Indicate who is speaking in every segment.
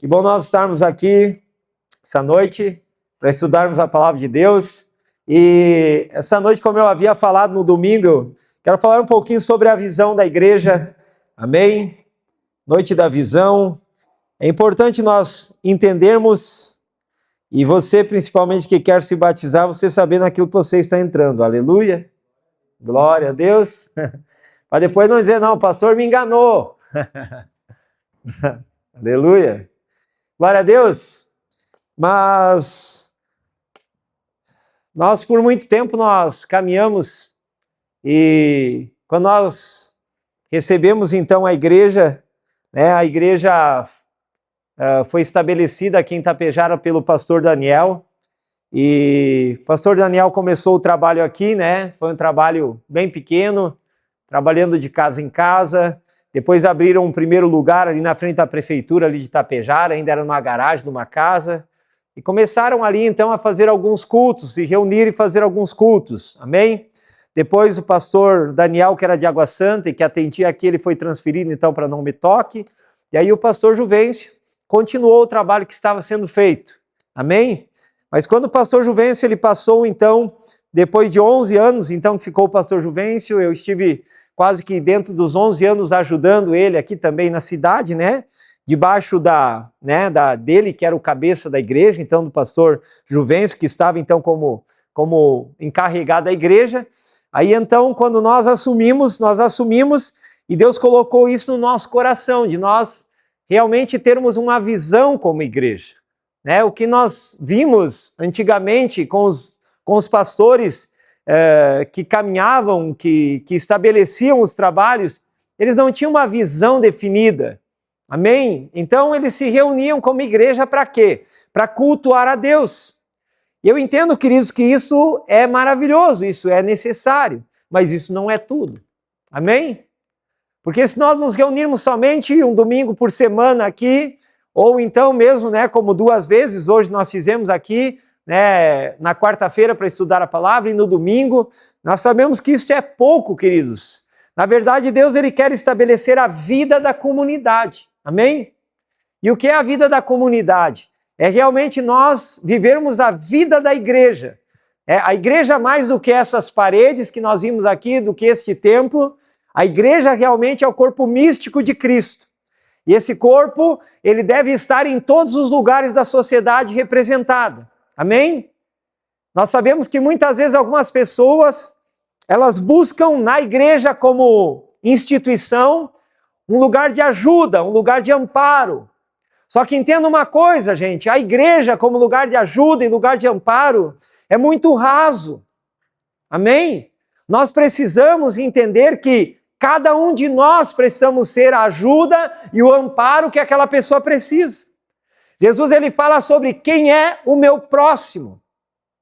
Speaker 1: Que bom nós estarmos aqui essa noite para estudarmos a palavra de Deus. E essa noite, como eu havia falado no domingo, quero falar um pouquinho sobre a visão da igreja. Amém? Noite da visão. É importante nós entendermos, e você principalmente que quer se batizar, você saber naquilo que você está entrando. Aleluia! Glória a Deus! Para depois não dizer, não, o pastor me enganou. Aleluia! Glória a Deus! Mas nós por muito tempo nós caminhamos e quando nós recebemos então a igreja, né, a igreja foi estabelecida aqui em Tapejara pelo pastor Daniel, e o pastor Daniel começou o trabalho aqui, né, foi um trabalho bem pequeno, trabalhando de casa em casa. Depois abriram um primeiro lugar ali na frente da prefeitura ali de Tapejara, ainda era numa garagem de uma casa, e começaram ali então a fazer alguns cultos, se reunir e fazer alguns cultos, amém? Depois o pastor Daniel, que era de Água Santa e que atendia aqui, ele foi transferido então para Não Me Toque, e aí o pastor Juvencio continuou o trabalho que estava sendo feito, amém? Mas quando o pastor Juvencio ele passou então, depois de 11 anos então que ficou o pastor Juvencio, eu estive quase que dentro dos 11 anos ajudando ele aqui também na cidade, né? Debaixo dele, que era o cabeça da igreja, então do pastor Juvencio, que estava então como encarregado da igreja. Aí então, quando nós assumimos, e Deus colocou isso no nosso coração, de nós realmente termos uma visão como igreja, né? O que nós vimos antigamente com os pastores que caminhavam, que estabeleciam os trabalhos, eles não tinham uma visão definida, amém? Então eles se reuniam como igreja para quê? Para cultuar a Deus. Eu entendo, queridos, que isso é maravilhoso, isso é necessário, mas isso não é tudo, amém? Porque se nós nos reunirmos somente um domingo por semana aqui, ou então mesmo, né, como 2 vezes, hoje nós fizemos aqui, né, na quarta-feira para estudar a palavra e no domingo, nós sabemos que isso é pouco, queridos. Na verdade, Deus ele quer estabelecer a vida da comunidade, amém? E o que é a vida da comunidade? É realmente nós vivermos a vida da igreja. A igreja mais do que essas paredes que nós vimos aqui, do que este templo, a igreja realmente é o corpo místico de Cristo. E esse corpo, ele deve estar em todos os lugares da sociedade representada. Amém? Nós sabemos que muitas vezes algumas pessoas, elas buscam na igreja como instituição um lugar de ajuda, um lugar de amparo. Só que entenda uma coisa, gente, a igreja como lugar de ajuda e lugar de amparo é muito raso. Amém? Nós precisamos entender que cada um de nós precisamos ser a ajuda e o amparo que aquela pessoa precisa. Jesus ele fala sobre quem é o meu próximo,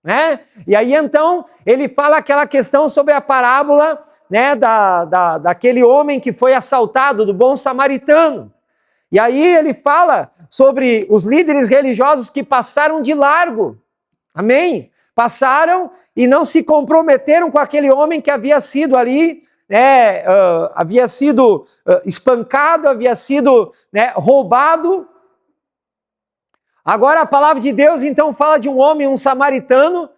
Speaker 1: né? E aí então ele fala aquela questão sobre a parábola, né, daquele homem que foi assaltado, do bom samaritano. E aí ele fala sobre os líderes religiosos que passaram de largo, amém? Passaram e não se comprometeram com aquele homem que havia sido ali, havia sido espancado, havia sido, né, roubado. Agora a palavra de Deus então fala de um homem, um samaritano,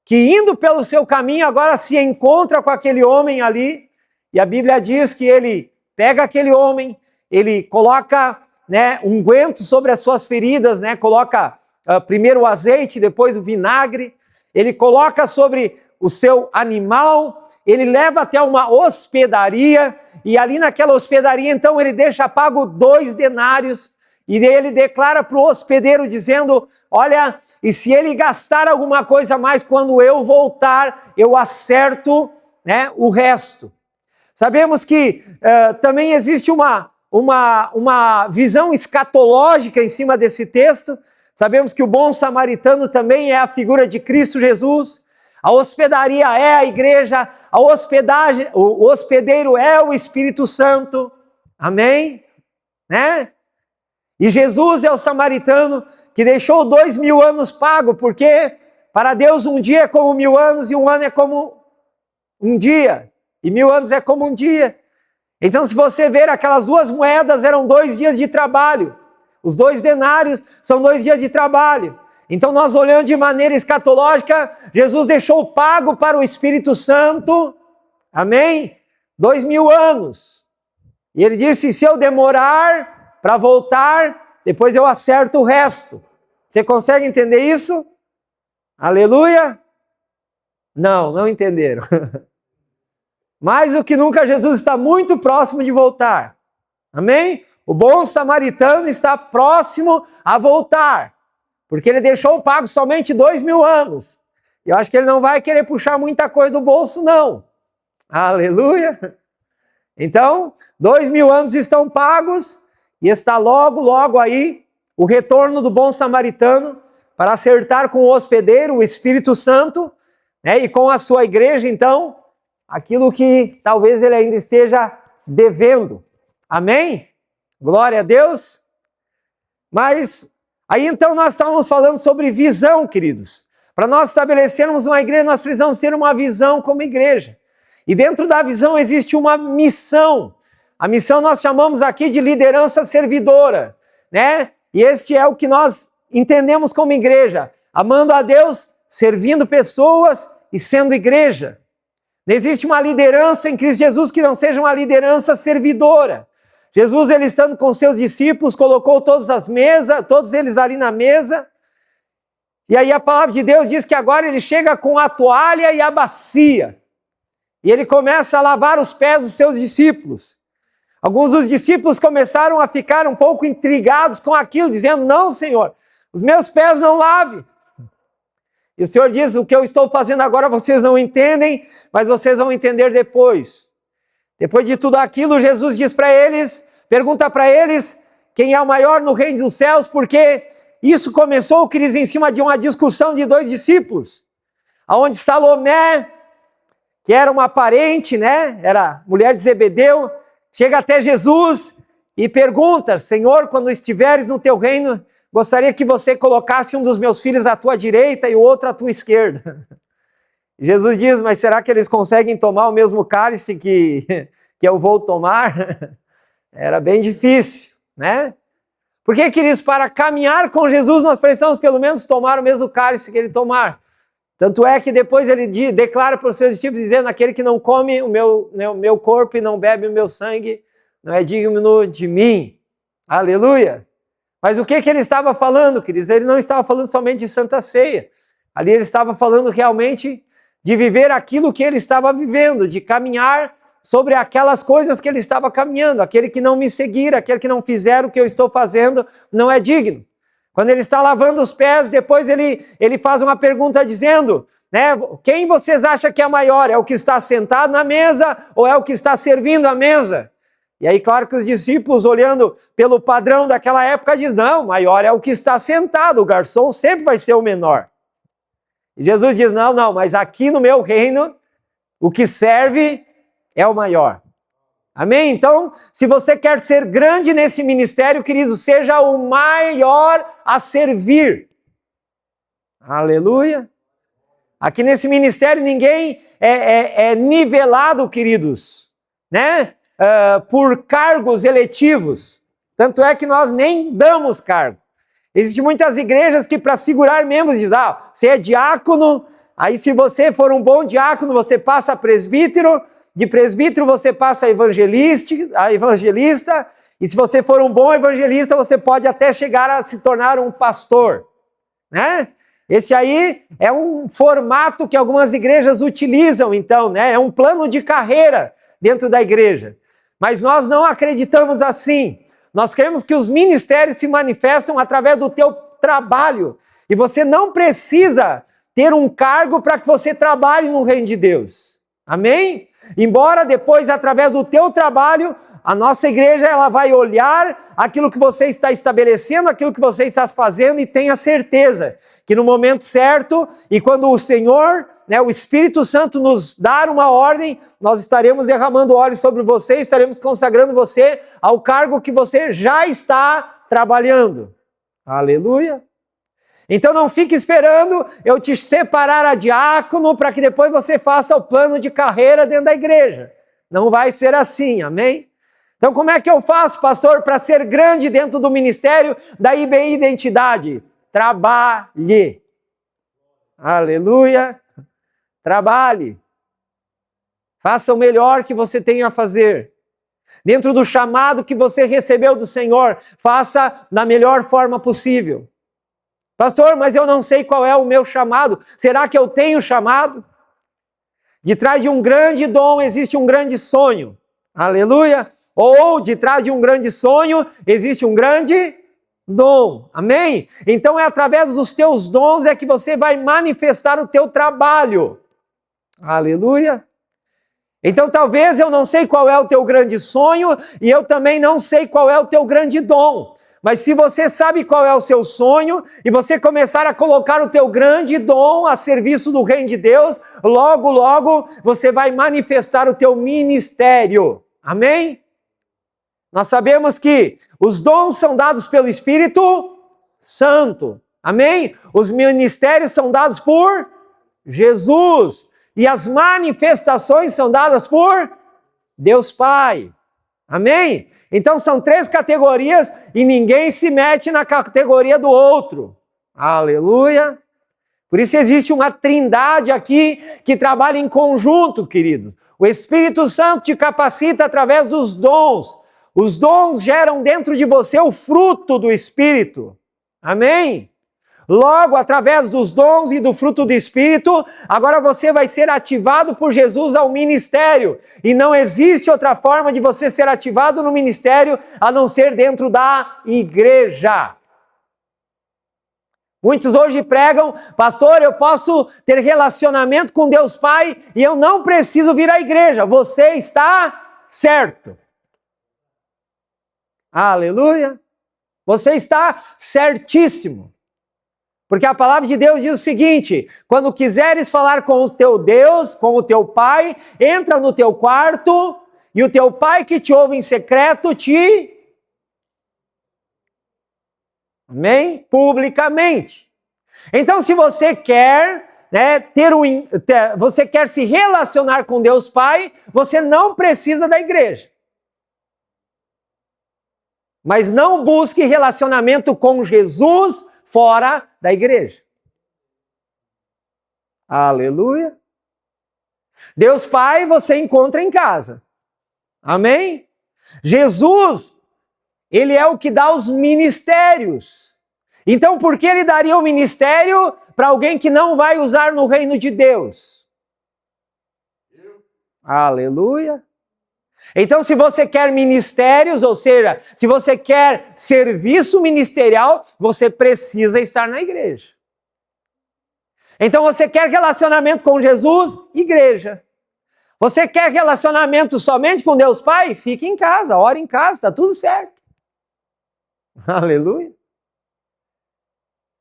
Speaker 1: que indo pelo seu caminho agora se encontra com aquele homem ali, e a Bíblia diz que ele pega aquele homem, ele coloca, né, unguento sobre as suas feridas, né, coloca primeiro o azeite, depois o vinagre, ele coloca sobre o seu animal, ele leva até uma hospedaria, e ali naquela hospedaria então ele deixa pago 2 denários, e ele declara para o hospedeiro dizendo, olha, e se ele gastar alguma coisa mais, quando eu voltar, eu acerto, né, o resto. Sabemos que também existe uma visão escatológica em cima desse texto. Sabemos que o bom samaritano também é a figura de Cristo Jesus. A hospedaria é a igreja, o hospedeiro é o Espírito Santo. Amém? Né? E Jesus é o samaritano que deixou 2000 anos pago, porque para Deus um dia é como 1000 anos e um ano é como um dia, e 1000 anos é como um dia. Então, se você ver, aquelas 2 moedas eram 2 dias de trabalho. Os 2 denários são 2 dias de trabalho. Então nós olhando de maneira escatológica, Jesus deixou pago para o Espírito Santo, amém? 2000 anos. E ele disse, se eu demorar para voltar, depois eu acerto o resto. Você consegue entender isso? Aleluia? Não entenderam. Mais do que nunca, Jesus está muito próximo de voltar. Amém? O bom samaritano está próximo a voltar. Porque ele deixou pago somente 2000 anos. E eu acho que ele não vai querer puxar muita coisa do bolso, não. Aleluia! Então, 2000 anos estão pagos e está logo aí o retorno do bom samaritano para acertar com o hospedeiro, o Espírito Santo, né, e com a sua igreja, então, aquilo que talvez ele ainda esteja devendo. Amém? Glória a Deus. Mas aí então nós estávamos falando sobre visão, queridos. Para nós estabelecermos uma igreja, nós precisamos ter uma visão como igreja. E dentro da visão existe uma missão. A missão nós chamamos aqui de liderança servidora, né? E este é o que nós entendemos como igreja. Amando a Deus, servindo pessoas e sendo igreja. Não existe uma liderança em Cristo Jesus que não seja uma liderança servidora. Jesus, ele estando com seus discípulos, colocou todos eles ali na mesa. E aí a palavra de Deus diz que agora ele chega com a toalha e a bacia. E ele começa a lavar os pés dos seus discípulos. Alguns dos discípulos começaram a ficar um pouco intrigados com aquilo, dizendo, não, Senhor, os meus pés não lave. E o Senhor diz, o que eu estou fazendo agora vocês não entendem, mas vocês vão entender depois. Depois de tudo aquilo, Jesus diz para eles, pergunta para eles, quem é o maior no reino dos céus, porque isso começou, queridos, em cima de uma discussão de 2 discípulos, onde Salomé, que era uma parente, né, era mulher de Zebedeu, chega até Jesus e pergunta, Senhor, quando estiveres no teu reino, gostaria que você colocasse um dos meus filhos à tua direita e o outro à tua esquerda. Jesus diz, mas será que eles conseguem tomar o mesmo cálice que eu vou tomar? Era bem difícil, né? Porque, queridos, para caminhar com Jesus, nós precisamos pelo menos tomar o mesmo cálice que ele tomar. Tanto é que depois ele declara para os seus discípulos, dizendo, aquele que não come o meu corpo e não bebe o meu sangue, não é digno de mim. Aleluia! Mas o que ele estava falando, queridos? Ele não estava falando somente de Santa Ceia. Ali ele estava falando realmente de viver aquilo que ele estava vivendo, de caminhar sobre aquelas coisas que ele estava caminhando. Aquele que não me seguir, aquele que não fizer o que eu estou fazendo, não é digno. Quando ele está lavando os pés, depois ele faz uma pergunta dizendo, né, quem vocês acham que é maior? É o que está sentado na mesa ou é o que está servindo a mesa? E aí, claro que os discípulos, olhando pelo padrão daquela época, dizem, não, maior é o que está sentado, o garçom sempre vai ser o menor. E Jesus diz, não, mas aqui no meu reino, o que serve é o maior. Amém? Então, se você quer ser grande nesse ministério, querido, seja o maior a servir. Aleluia. Aqui nesse ministério ninguém é nivelado, queridos, né? Por cargos eletivos. Tanto é que nós nem damos cargo. Existem muitas igrejas que para segurar membros dizem, você é diácono, aí se você for um bom diácono, você passa a presbítero, de presbítero você passa a evangelista, e se você for um bom evangelista, você pode até chegar a se tornar um pastor, né? Esse aí é um formato que algumas igrejas utilizam, então, né? É um plano de carreira dentro da igreja. Mas nós não acreditamos assim. Nós queremos que os ministérios se manifestam através do teu trabalho. E você não precisa ter um cargo para que você trabalhe no reino de Deus. Amém? Embora depois, através do teu trabalho, a nossa igreja ela vai olhar aquilo que você está estabelecendo, aquilo que você está fazendo e tenha certeza que no momento certo e quando o Senhor, né, o Espírito Santo nos dar uma ordem, nós estaremos derramando óleo sobre você, estaremos consagrando você ao cargo que você já está trabalhando. Aleluia! Então não fique esperando eu te separar a diácono para que depois você faça o plano de carreira dentro da igreja. Não vai ser assim, amém? Então, como é que eu faço, pastor, para ser grande dentro do ministério da IBI Identidade? Trabalhe. Aleluia. Trabalhe. Faça o melhor que você tem a fazer. Dentro do chamado que você recebeu do Senhor, faça da melhor forma possível. Pastor, mas eu não sei qual é o meu chamado. Será que eu tenho chamado? De trás de um grande dom existe um grande sonho. Aleluia. Ou de trás de um grande sonho existe um grande dom. Amém? Então é através dos teus dons é que você vai manifestar o teu trabalho. Aleluia. Então talvez eu não sei qual é o teu grande sonho e eu também não sei qual é o teu grande dom. Mas se você sabe qual é o seu sonho e você começar a colocar o teu grande dom a serviço do reino de Deus, logo, logo você vai manifestar o teu ministério. Amém? Nós sabemos que os dons são dados pelo Espírito Santo. Amém? Os ministérios são dados por Jesus. E as manifestações são dadas por Deus Pai. Amém? Então são 3 categorias e ninguém se mete na categoria do outro. Aleluia! Por isso existe uma trindade aqui que trabalha em conjunto, queridos. O Espírito Santo te capacita através dos dons. Os dons geram dentro de você o fruto do Espírito. Amém? Logo, através dos dons e do fruto do Espírito, agora você vai ser ativado por Jesus ao ministério. E não existe outra forma de você ser ativado no ministério a não ser dentro da igreja. Muitos hoje pregam, pastor, eu posso ter relacionamento com Deus Pai e eu não preciso vir à igreja. Você está certo. Aleluia. Você está certíssimo. Porque a palavra de Deus diz o seguinte: quando quiseres falar com o teu Deus, com o teu Pai, entra no teu quarto e o teu Pai que te ouve em secreto te... Amém? Publicamente. Então, se você quer, você quer se relacionar com Deus Pai, você não precisa da igreja. Mas não busque relacionamento com Jesus fora da igreja. Aleluia. Deus Pai você encontra em casa. Amém? Jesus, Ele é o que dá os ministérios. Então, por que Ele daria o ministério para alguém que não vai usar no reino de Deus? Aleluia. Então, se você quer ministérios, ou seja, se você quer serviço ministerial, você precisa estar na igreja. Então, você quer relacionamento com Jesus? Igreja. Você quer relacionamento somente com Deus Pai? Fique em casa, ore em casa, está tudo certo. Aleluia.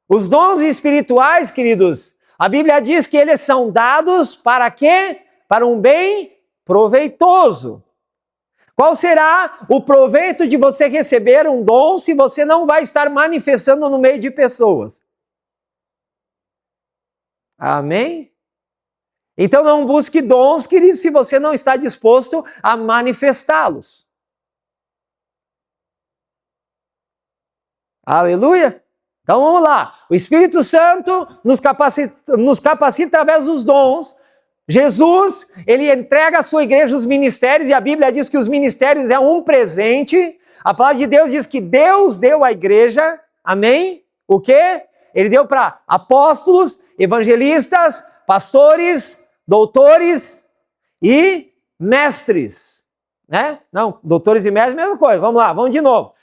Speaker 1: Os dons espirituais, queridos, a Bíblia diz que eles são dados para quê? Para um bem proveitoso. Qual será o proveito de você receber um dom se você não vai estar manifestando no meio de pessoas? Amém? Então não busque dons, queridos, se você não está disposto a manifestá-los. Aleluia? Então vamos lá. O Espírito Santo nos capacita através dos dons. Jesus, ele entrega à sua igreja os ministérios, e a Bíblia diz que os ministérios é um presente. A palavra de Deus diz que Deus deu à igreja, amém? O quê? Ele deu para apóstolos, evangelistas, pastores, doutores e mestres, né? Não, doutores e mestres, mesma coisa. Vamos lá, vamos de novo.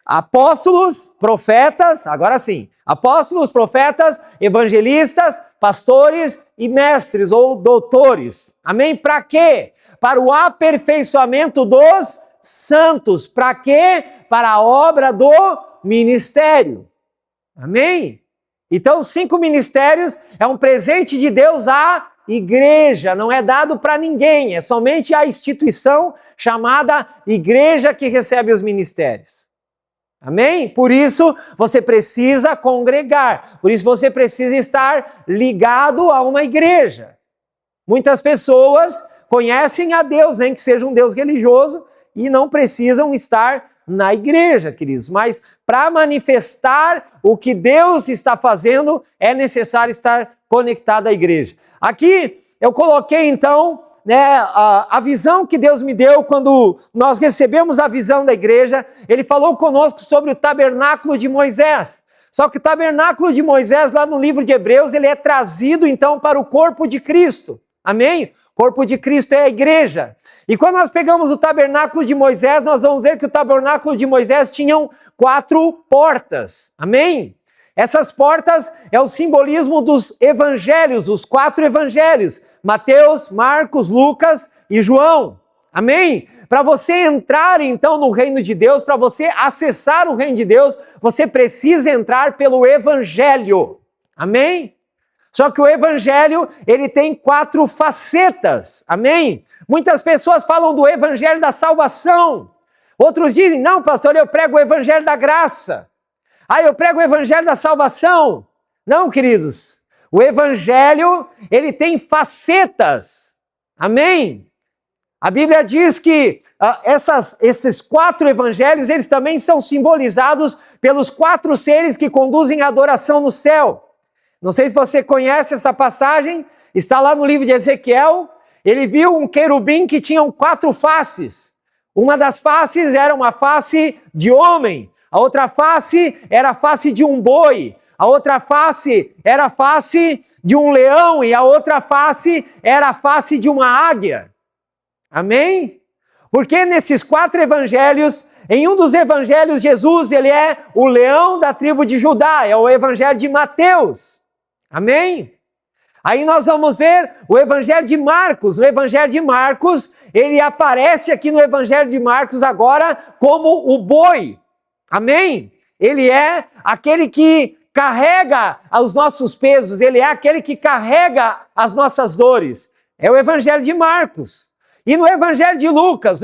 Speaker 1: Apóstolos, profetas, agora sim. Apóstolos, profetas, evangelistas, pastores e mestres ou doutores. Amém? Para quê? Para o aperfeiçoamento dos santos. Para quê? Para a obra do ministério. Amém? Então, 5 ministérios é um presente de Deus à igreja. Não é dado para ninguém. É somente a instituição chamada igreja que recebe os ministérios. Amém? Por isso você precisa congregar, por isso você precisa estar ligado a uma igreja. Muitas pessoas conhecem a Deus, nem que seja um Deus religioso, e não precisam estar na igreja, queridos, mas para manifestar o que Deus está fazendo, é necessário estar conectado à igreja. Aqui eu coloquei então, né, a visão que Deus me deu quando nós recebemos a visão da igreja. Ele falou conosco sobre o tabernáculo de Moisés. Só que o tabernáculo de Moisés, lá no livro de Hebreus, ele é trazido então para o corpo de Cristo. Amém? O corpo de Cristo é a igreja. E quando nós pegamos o tabernáculo de Moisés, nós vamos ver que o tabernáculo de Moisés tinham 4 portas. Amém? Essas portas é o simbolismo dos evangelhos, os 4 evangelhos: Mateus, Marcos, Lucas e João. Amém? Para você entrar então no reino de Deus, para você acessar o reino de Deus, você precisa entrar pelo evangelho. Amém? Só que o evangelho, ele tem 4 facetas. Amém? Muitas pessoas falam do evangelho da salvação. Outros dizem: não, pastor, eu prego o evangelho da graça. Eu prego o evangelho da salvação. Não, queridos. O evangelho, ele tem facetas. Amém? A Bíblia diz que esses 4 evangelhos, eles também são simbolizados pelos 4 seres que conduzem a adoração no céu. Não sei se você conhece essa passagem, está lá no livro de Ezequiel. Ele viu um querubim que tinha 4 faces. Uma das faces era uma face de homem, a outra face era a face de um boi, a outra face era a face de um leão e a outra face era a face de uma águia. Amém? Porque nesses 4 evangelhos, em um dos evangelhos, Jesus, ele é o leão da tribo de Judá, é o evangelho de Mateus. Amém? Aí nós vamos ver o evangelho de Marcos. O evangelho de Marcos, ele aparece aqui no evangelho de Marcos agora como o boi. Amém? Ele é aquele que carrega os nossos pesos, ele é aquele que carrega as nossas dores. É o evangelho de Marcos. E no evangelho de Lucas,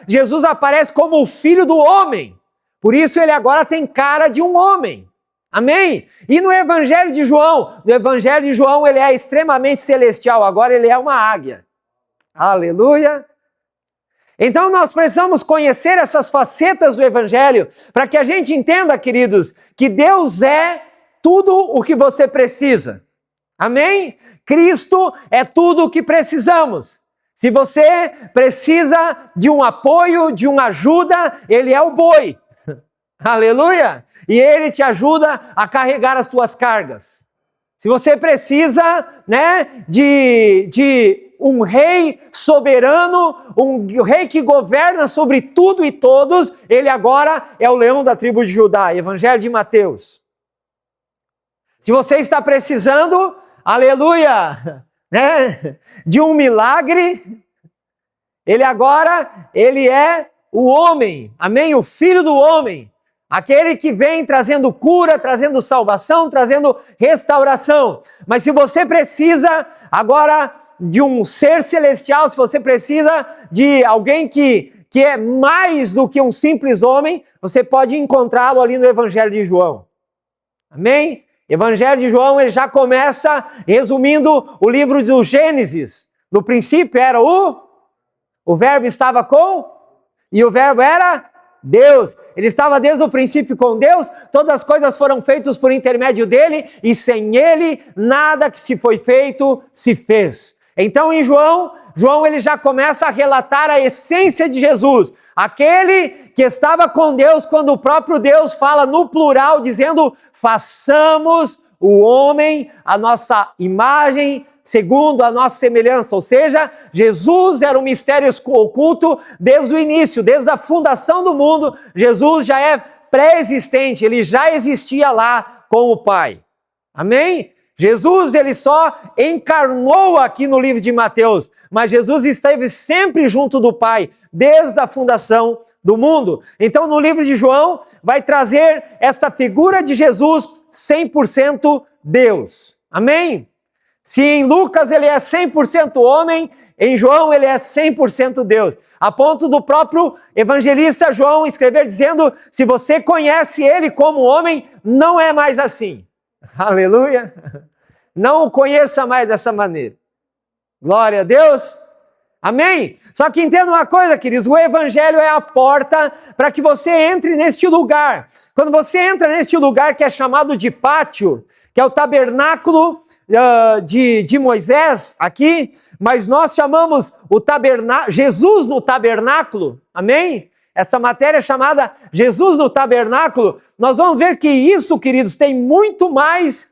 Speaker 1: Jesus aparece como o filho do homem. Por isso ele agora tem cara de um homem. Amém? E no evangelho de João, ele é extremamente celestial, agora ele é uma águia. Aleluia! Então nós precisamos conhecer essas facetas do evangelho para que a gente entenda, queridos, que Deus é tudo o que você precisa. Amém? Cristo é tudo o que precisamos. Se você precisa de um apoio, de uma ajuda, ele é o boi. Aleluia! E ele te ajuda a carregar as tuas cargas. Se você precisa, de um rei soberano, um rei que governa sobre tudo e todos, ele agora é o leão da tribo de Judá, Evangelho de Mateus. Se você está precisando, aleluia, de um milagre, ele é o homem, amém? O filho do homem. Aquele que vem trazendo cura, trazendo salvação, trazendo restauração. Mas se você precisa agora de um ser celestial, se você precisa de alguém que é mais do que um simples homem, você pode encontrá-lo ali no Evangelho de João. Amém? Evangelho de João, ele já começa resumindo o livro do Gênesis. No princípio era o verbo estava com, e o verbo era Deus. Ele estava desde o princípio com Deus, todas as coisas foram feitas por intermédio dele, e sem ele, nada que se foi feito se fez. Então em João ele já começa a relatar a essência de Jesus, aquele que estava com Deus quando o próprio Deus fala no plural, dizendo: façamos o homem a nossa imagem, segundo a nossa semelhança. Ou seja, Jesus era um mistério oculto desde o início, desde a fundação do mundo. Jesus já é pré-existente, ele já existia lá com o Pai. Amém? Jesus, ele só encarnou aqui no livro de Mateus, mas Jesus esteve sempre junto do Pai, desde a fundação do mundo. Então, no livro de João, vai trazer essa figura de Jesus 100% Deus. Amém? Se em Lucas ele é 100% homem, em João ele é 100% Deus. A ponto do próprio evangelista João escrever dizendo: se você conhece ele como homem, não é mais assim. Aleluia! Não o conheça mais dessa maneira. Glória a Deus! Amém? Só que entenda uma coisa, queridos, o evangelho é a porta para que você entre neste lugar. Quando você entra neste lugar que é chamado de pátio, que é o tabernáculo de Moisés aqui, mas nós chamamos o Jesus no tabernáculo, amém? Essa matéria é chamada Jesus no tabernáculo. Nós vamos ver que isso, queridos, tem muito mais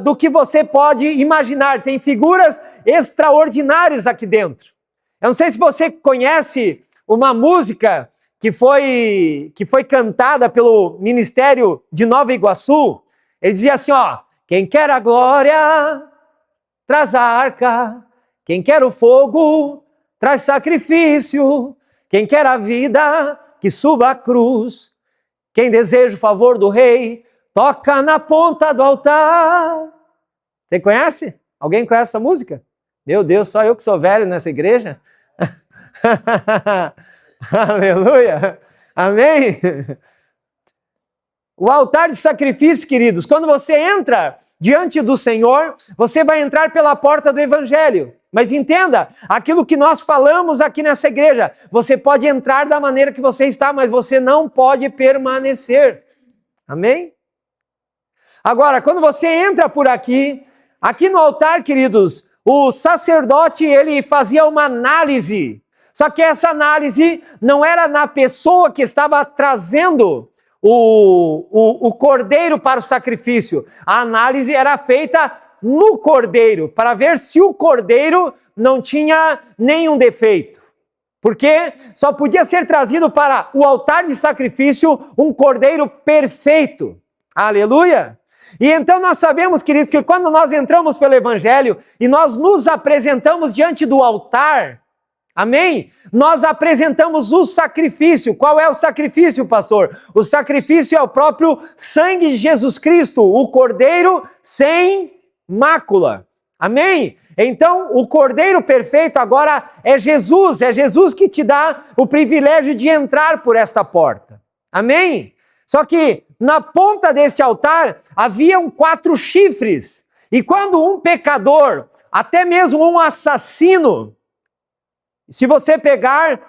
Speaker 1: do que você pode imaginar. Tem figuras extraordinárias aqui dentro. Eu não sei se você conhece uma música que foi cantada pelo Ministério de Nova Iguaçu. Ele dizia assim, ó: quem quer a glória, traz a arca. Quem quer o fogo, traz sacrifício. Quem quer a vida, que suba a cruz. Quem deseja o favor do rei, toca na ponta do altar. Você conhece? Alguém conhece essa música? Meu Deus, só eu que sou velho nessa igreja? Aleluia! Amém? O altar de sacrifício, queridos, quando você entra diante do Senhor, você vai entrar pela porta do Evangelho. Mas entenda, aquilo que nós falamos aqui nessa igreja, você pode entrar da maneira que você está, mas você não pode permanecer. Amém? Agora, quando você entra por aqui no altar, queridos, o sacerdote, ele fazia uma análise. Só que essa análise não era na pessoa que estava trazendo o cordeiro para o sacrifício. A análise era feita no cordeiro, para ver se o cordeiro não tinha nenhum defeito. Porque só podia ser trazido para o altar de sacrifício um cordeiro perfeito. Aleluia! E então nós sabemos, queridos, que quando nós entramos pelo Evangelho e nós nos apresentamos diante do altar, amém? Nós apresentamos o sacrifício. Qual é o sacrifício, pastor? O sacrifício é o próprio sangue de Jesus Cristo, o cordeiro sem mácula. Amém? Então, o cordeiro perfeito agora é Jesus que te dá o privilégio de entrar por esta porta. Amém? Só que na ponta deste altar haviam 4 chifres. E quando um pecador, até mesmo um assassino, se você pegar,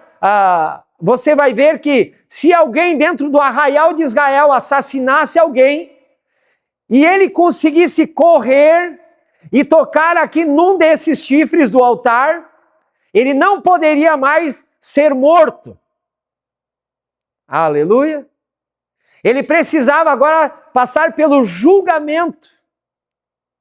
Speaker 1: você vai ver que se alguém dentro do arraial de Israel assassinasse alguém, e ele conseguisse correr e tocar aqui num desses chifres do altar, ele não poderia mais ser morto. Aleluia! Ele precisava agora passar pelo julgamento.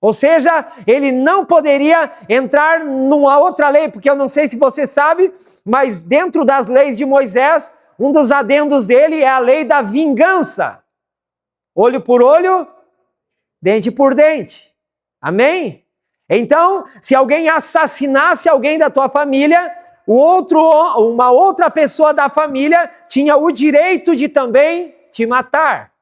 Speaker 1: Ou seja, ele não poderia entrar numa outra lei, porque eu não sei se você sabe, mas dentro das leis de Moisés, um dos adendos dele é a lei da vingança. Olho por olho, dente por dente. Amém? Então, se alguém assassinasse alguém da tua família, uma outra pessoa da família tinha o direito de também te matar.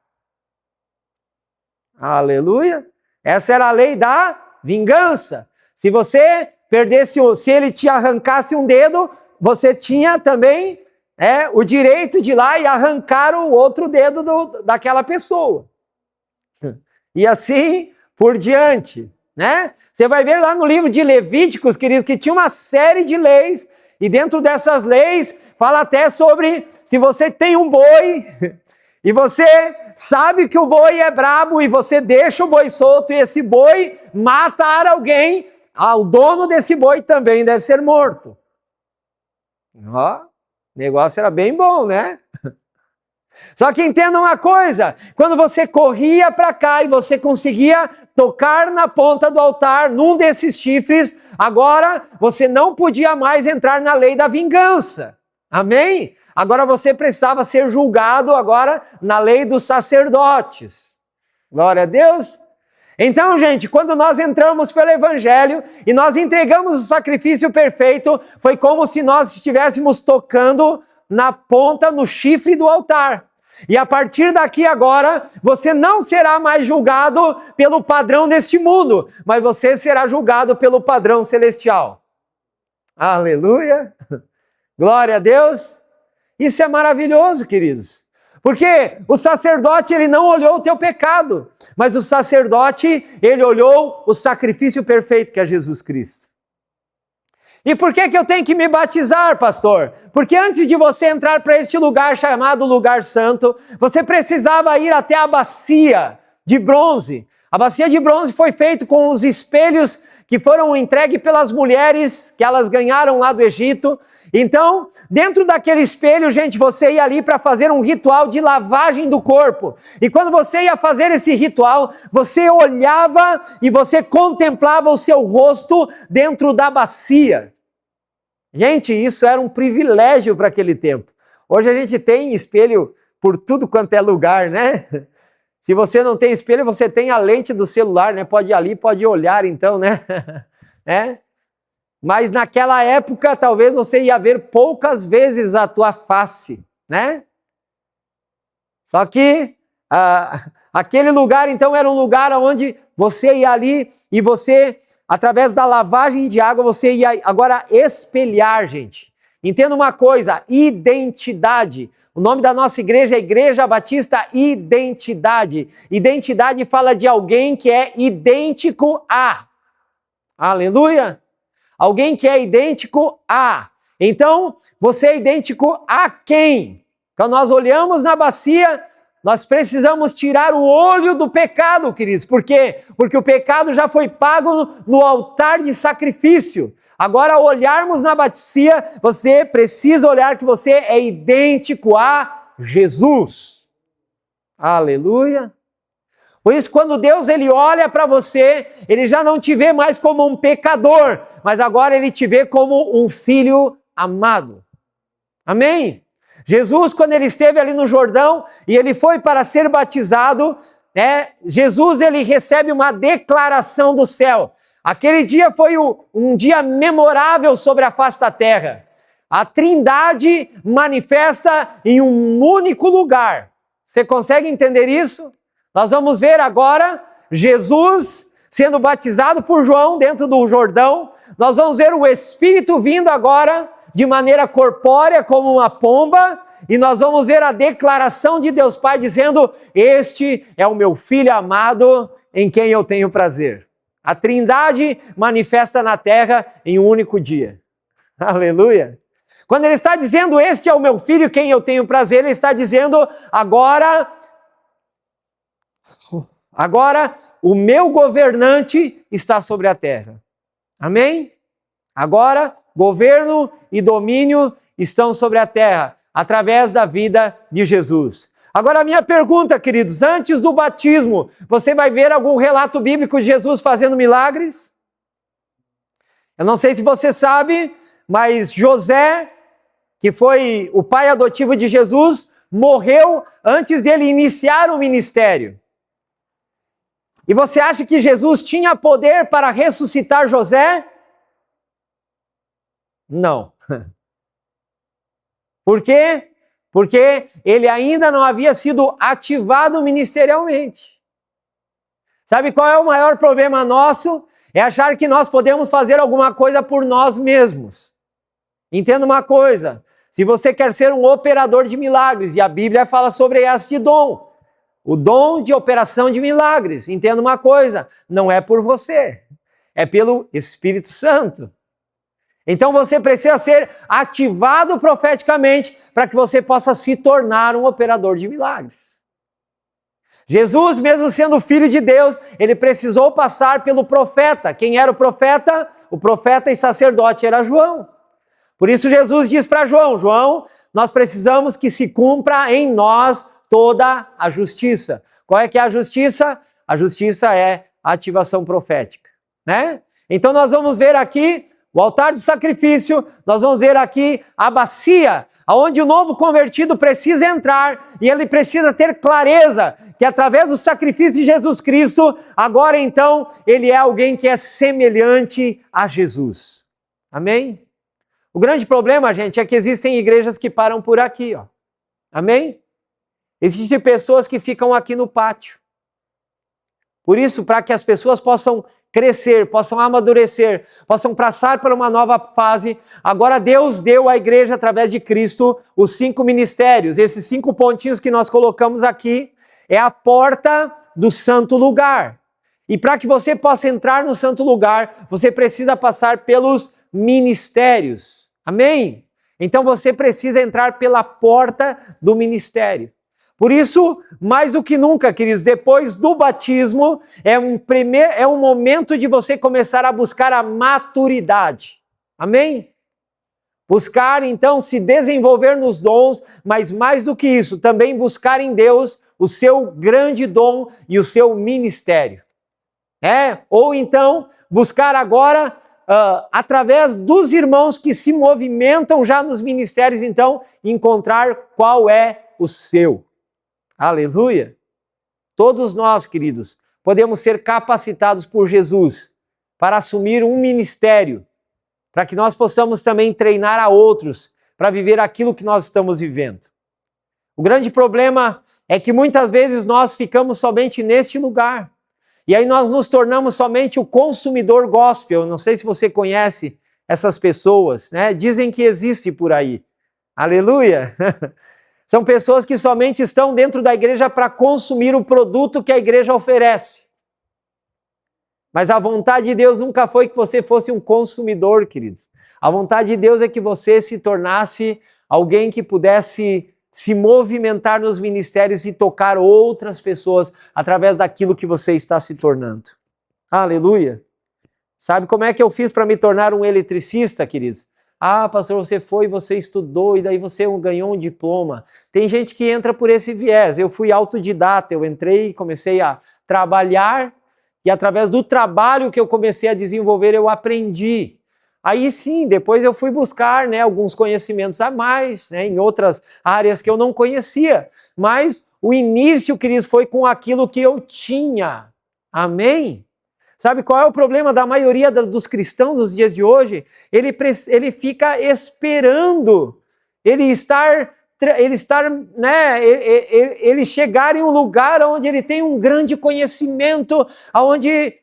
Speaker 1: Aleluia! Essa era a lei da vingança. Se você perdesse, se ele te arrancasse um dedo, você tinha também o direito de ir lá e arrancar o outro dedo daquela pessoa. E assim por diante, né? Você vai ver lá no livro de Levíticos, queridos, que tinha uma série de leis, e dentro dessas leis fala até sobre se você tem um boi e você sabe que o boi é brabo e você deixa o boi solto e esse boi matar alguém, o dono desse boi também deve ser morto. Ó, o negócio era bem bom, né? Só que entenda uma coisa, quando você corria para cá e você conseguia tocar na ponta do altar, num desses chifres, agora você não podia mais entrar na lei da vingança. Amém? Agora você precisava ser julgado agora na lei dos sacerdotes. Glória a Deus. Então, gente, quando nós entramos pelo Evangelho e nós entregamos o sacrifício perfeito, foi como se nós estivéssemos tocando na ponta, no chifre do altar. E a partir daqui agora, você não será mais julgado pelo padrão deste mundo, mas você será julgado pelo padrão celestial. Aleluia! Glória a Deus! Isso é maravilhoso, queridos. Porque o sacerdote, ele não olhou o teu pecado, mas o sacerdote, ele olhou o sacrifício perfeito que é Jesus Cristo. E por que eu tenho que me batizar, pastor? Porque antes de você entrar para este lugar chamado lugar santo, você precisava ir até a bacia de bronze. A bacia de bronze foi feita com os espelhos que foram entregues pelas mulheres que elas ganharam lá do Egito. Então, dentro daquele espelho, gente, você ia ali para fazer um ritual de lavagem do corpo. E quando você ia fazer esse ritual, você olhava e você contemplava o seu rosto dentro da bacia. Gente, isso era um privilégio para aquele tempo. Hoje a gente tem espelho por tudo quanto é lugar, né? Se você não tem espelho, você tem a lente do celular, né? Pode ir ali, pode olhar então, né? É? Mas naquela época, talvez você ia ver poucas vezes a tua face, né? Só que aquele lugar, então, era um lugar onde você ia ali e você, através da lavagem de água, você ia agora espelhar, gente. Entenda uma coisa, identidade. O nome da nossa igreja é Igreja Batista Identidade. Identidade fala de alguém que é idêntico a. Aleluia! Alguém que é idêntico a. Então, você é idêntico a quem? Quando nós olhamos na bacia, nós precisamos tirar o olho do pecado, queridos. Por quê? Porque o pecado já foi pago no altar de sacrifício. Agora, ao olharmos na bacia, você precisa olhar que você é idêntico a Jesus. Aleluia! Por isso, quando Deus ele olha para você, ele já não te vê mais como um pecador, mas agora ele te vê como um filho amado. Amém? Jesus, quando ele esteve ali no Jordão e ele foi para ser batizado, Jesus ele recebe uma declaração do céu. Aquele dia foi um dia memorável sobre a face da terra. A Trindade manifesta em um único lugar. Você consegue entender isso? Nós vamos ver agora Jesus sendo batizado por João dentro do Jordão. Nós vamos ver o Espírito vindo agora de maneira corpórea como uma pomba. E nós vamos ver a declaração de Deus Pai dizendo: este é o meu Filho amado em quem eu tenho prazer. A Trindade manifesta na terra em um único dia. Aleluia! Quando ele está dizendo este é o meu Filho em quem eu tenho prazer, ele está dizendo agora o meu governante está sobre a terra. Amém? Agora, governo e domínio estão sobre a terra, através da vida de Jesus. Agora, a minha pergunta, queridos, antes do batismo, você vai ver algum relato bíblico de Jesus fazendo milagres? Eu não sei se você sabe, mas José, que foi o pai adotivo de Jesus, morreu antes dele iniciar o ministério. E você acha que Jesus tinha poder para ressuscitar José? Não. Por quê? Porque ele ainda não havia sido ativado ministerialmente. Sabe qual é o maior problema nosso? É achar que nós podemos fazer alguma coisa por nós mesmos. Entenda uma coisa, se você quer ser um operador de milagres, e a Bíblia fala sobre este dom, o dom de operação de milagres, entenda uma coisa, não é por você, é pelo Espírito Santo. Então você precisa ser ativado profeticamente para que você possa se tornar um operador de milagres. Jesus, mesmo sendo filho de Deus, ele precisou passar pelo profeta. Quem era o profeta? O profeta e sacerdote era João. Por isso Jesus diz para João: João, nós precisamos que se cumpra em nós toda a justiça. Qual é que é a justiça? A justiça é a ativação profética, né? Então nós vamos ver aqui o altar de sacrifício, nós vamos ver aqui a bacia, onde o novo convertido precisa entrar, e ele precisa ter clareza que através do sacrifício de Jesus Cristo, agora então, ele é alguém que é semelhante a Jesus. Amém? O grande problema, gente, é que existem igrejas que param por aqui, ó. Amém? Existem pessoas que ficam aqui no pátio. Por isso, para que as pessoas possam crescer, possam amadurecer, possam passar por uma nova fase, agora Deus deu à igreja, através de Cristo, os 5 ministérios. Esses 5 pontinhos que nós colocamos aqui é a porta do santo lugar. E para que você possa entrar no santo lugar, você precisa passar pelos ministérios. Amém? Então você precisa entrar pela porta do ministério. Por isso, mais do que nunca, queridos, depois do batismo, é um momento de você começar a buscar a maturidade. Amém? Buscar, então, se desenvolver nos dons, mas mais do que isso, também buscar em Deus o seu grande dom e o seu ministério. Ou então, buscar agora, através dos irmãos que se movimentam já nos ministérios, então, encontrar qual é o seu. Aleluia! Todos nós, queridos, podemos ser capacitados por Jesus para assumir um ministério, para que nós possamos também treinar a outros para viver aquilo que nós estamos vivendo. O grande problema é que muitas vezes nós ficamos somente neste lugar. E aí nós nos tornamos somente o consumidor gospel. Não sei se você conhece essas pessoas, né? Dizem que existe por aí. Aleluia! São pessoas que somente estão dentro da igreja para consumir o produto que a igreja oferece. Mas a vontade de Deus nunca foi que você fosse um consumidor, queridos. A vontade de Deus é que você se tornasse alguém que pudesse se movimentar nos ministérios e tocar outras pessoas através daquilo que você está se tornando. Aleluia! Sabe como é que eu fiz para me tornar um eletricista, queridos? Ah, pastor, você estudou e daí você ganhou um diploma. Tem gente que entra por esse viés. Eu fui autodidata, eu entrei e comecei a trabalhar e através do trabalho que eu comecei a desenvolver, eu aprendi. Aí sim, depois eu fui buscar, né, alguns conhecimentos a mais, né, em outras áreas que eu não conhecia. Mas o início, queridos, foi com aquilo que eu tinha. Amém? Sabe qual é o problema da maioria dos cristãos nos dias de hoje? Ele fica esperando ele chegar em um lugar onde ele tem um grande conhecimento, onde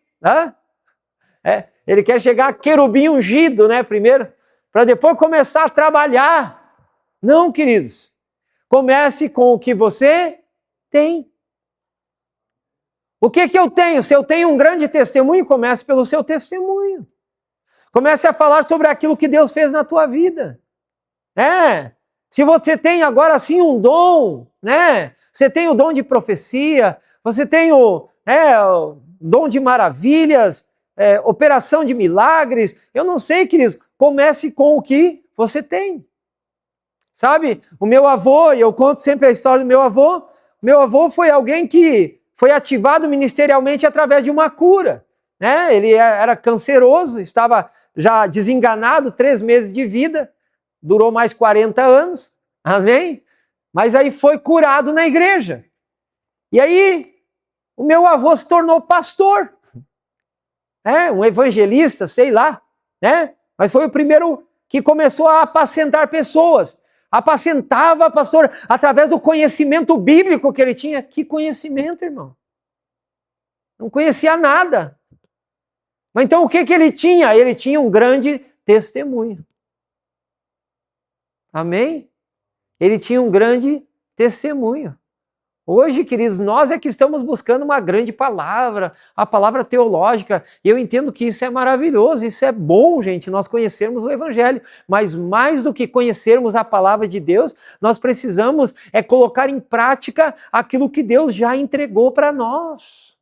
Speaker 1: ele quer chegar querubim ungido, né, primeiro, para depois começar a trabalhar. Não, queridos, comece com o que você tem. O que eu tenho? Se eu tenho um grande testemunho, comece pelo seu testemunho. Comece a falar sobre aquilo que Deus fez na tua vida. Se você tem agora sim um dom, né? Você tem o dom de profecia, você tem o dom de maravilhas, operação de milagres. Eu não sei, queridos, comece com o que você tem. Sabe, o meu avô, e eu conto sempre a história do meu avô foi alguém que foi ativado ministerialmente através de uma cura. Né? Ele era canceroso, estava já desenganado, 3 meses de vida, durou mais 40 anos, amém? Mas aí foi curado na igreja. E aí, o meu avô se tornou pastor, um evangelista, sei lá, né? Mas foi o primeiro que começou a apacentar pessoas. Apacentava, pastor, através do conhecimento bíblico que ele tinha. Que conhecimento, irmão? Não conhecia nada. Mas então o que ele tinha? Ele tinha um grande testemunho. Amém? Ele tinha um grande testemunho. Hoje, queridos, nós é que estamos buscando uma grande palavra, a palavra teológica, e eu entendo que isso é maravilhoso, isso é bom, gente, nós conhecermos o Evangelho, mas mais do que conhecermos a palavra de Deus, nós precisamos colocar em prática aquilo que Deus já entregou para nós.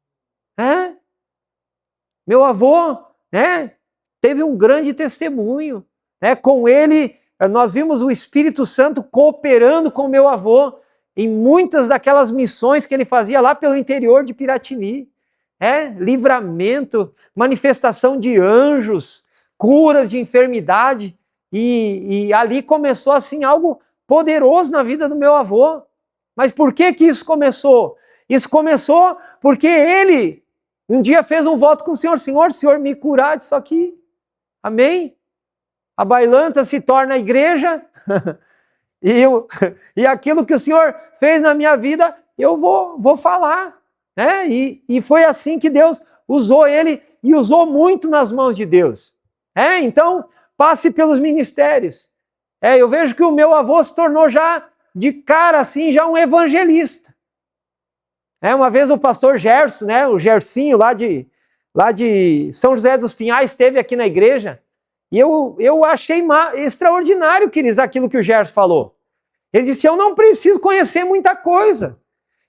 Speaker 1: Meu avô, teve um grande testemunho, com ele nós vimos o Espírito Santo cooperando com meu avô, em muitas daquelas missões que ele fazia lá pelo interior de Piratini. Livramento, manifestação de anjos, curas de enfermidade. E ali começou assim algo poderoso na vida do meu avô. Mas por que isso começou? Isso começou porque ele um dia fez um voto com o Senhor. Senhor, me curar disso aqui. Amém? A Bailanta se torna a igreja. E aquilo que o Senhor fez na minha vida, eu vou falar. E foi assim que Deus usou ele e usou muito nas mãos de Deus. Então, passe pelos ministérios. Eu vejo que o meu avô se tornou já, de cara assim, já um evangelista. Uma vez o pastor Gerson, o Gersinho lá de São José dos Pinhais, esteve aqui na igreja. E eu achei extraordinário, queridos, aquilo que o Gerson falou. Ele disse, eu não preciso conhecer muita coisa.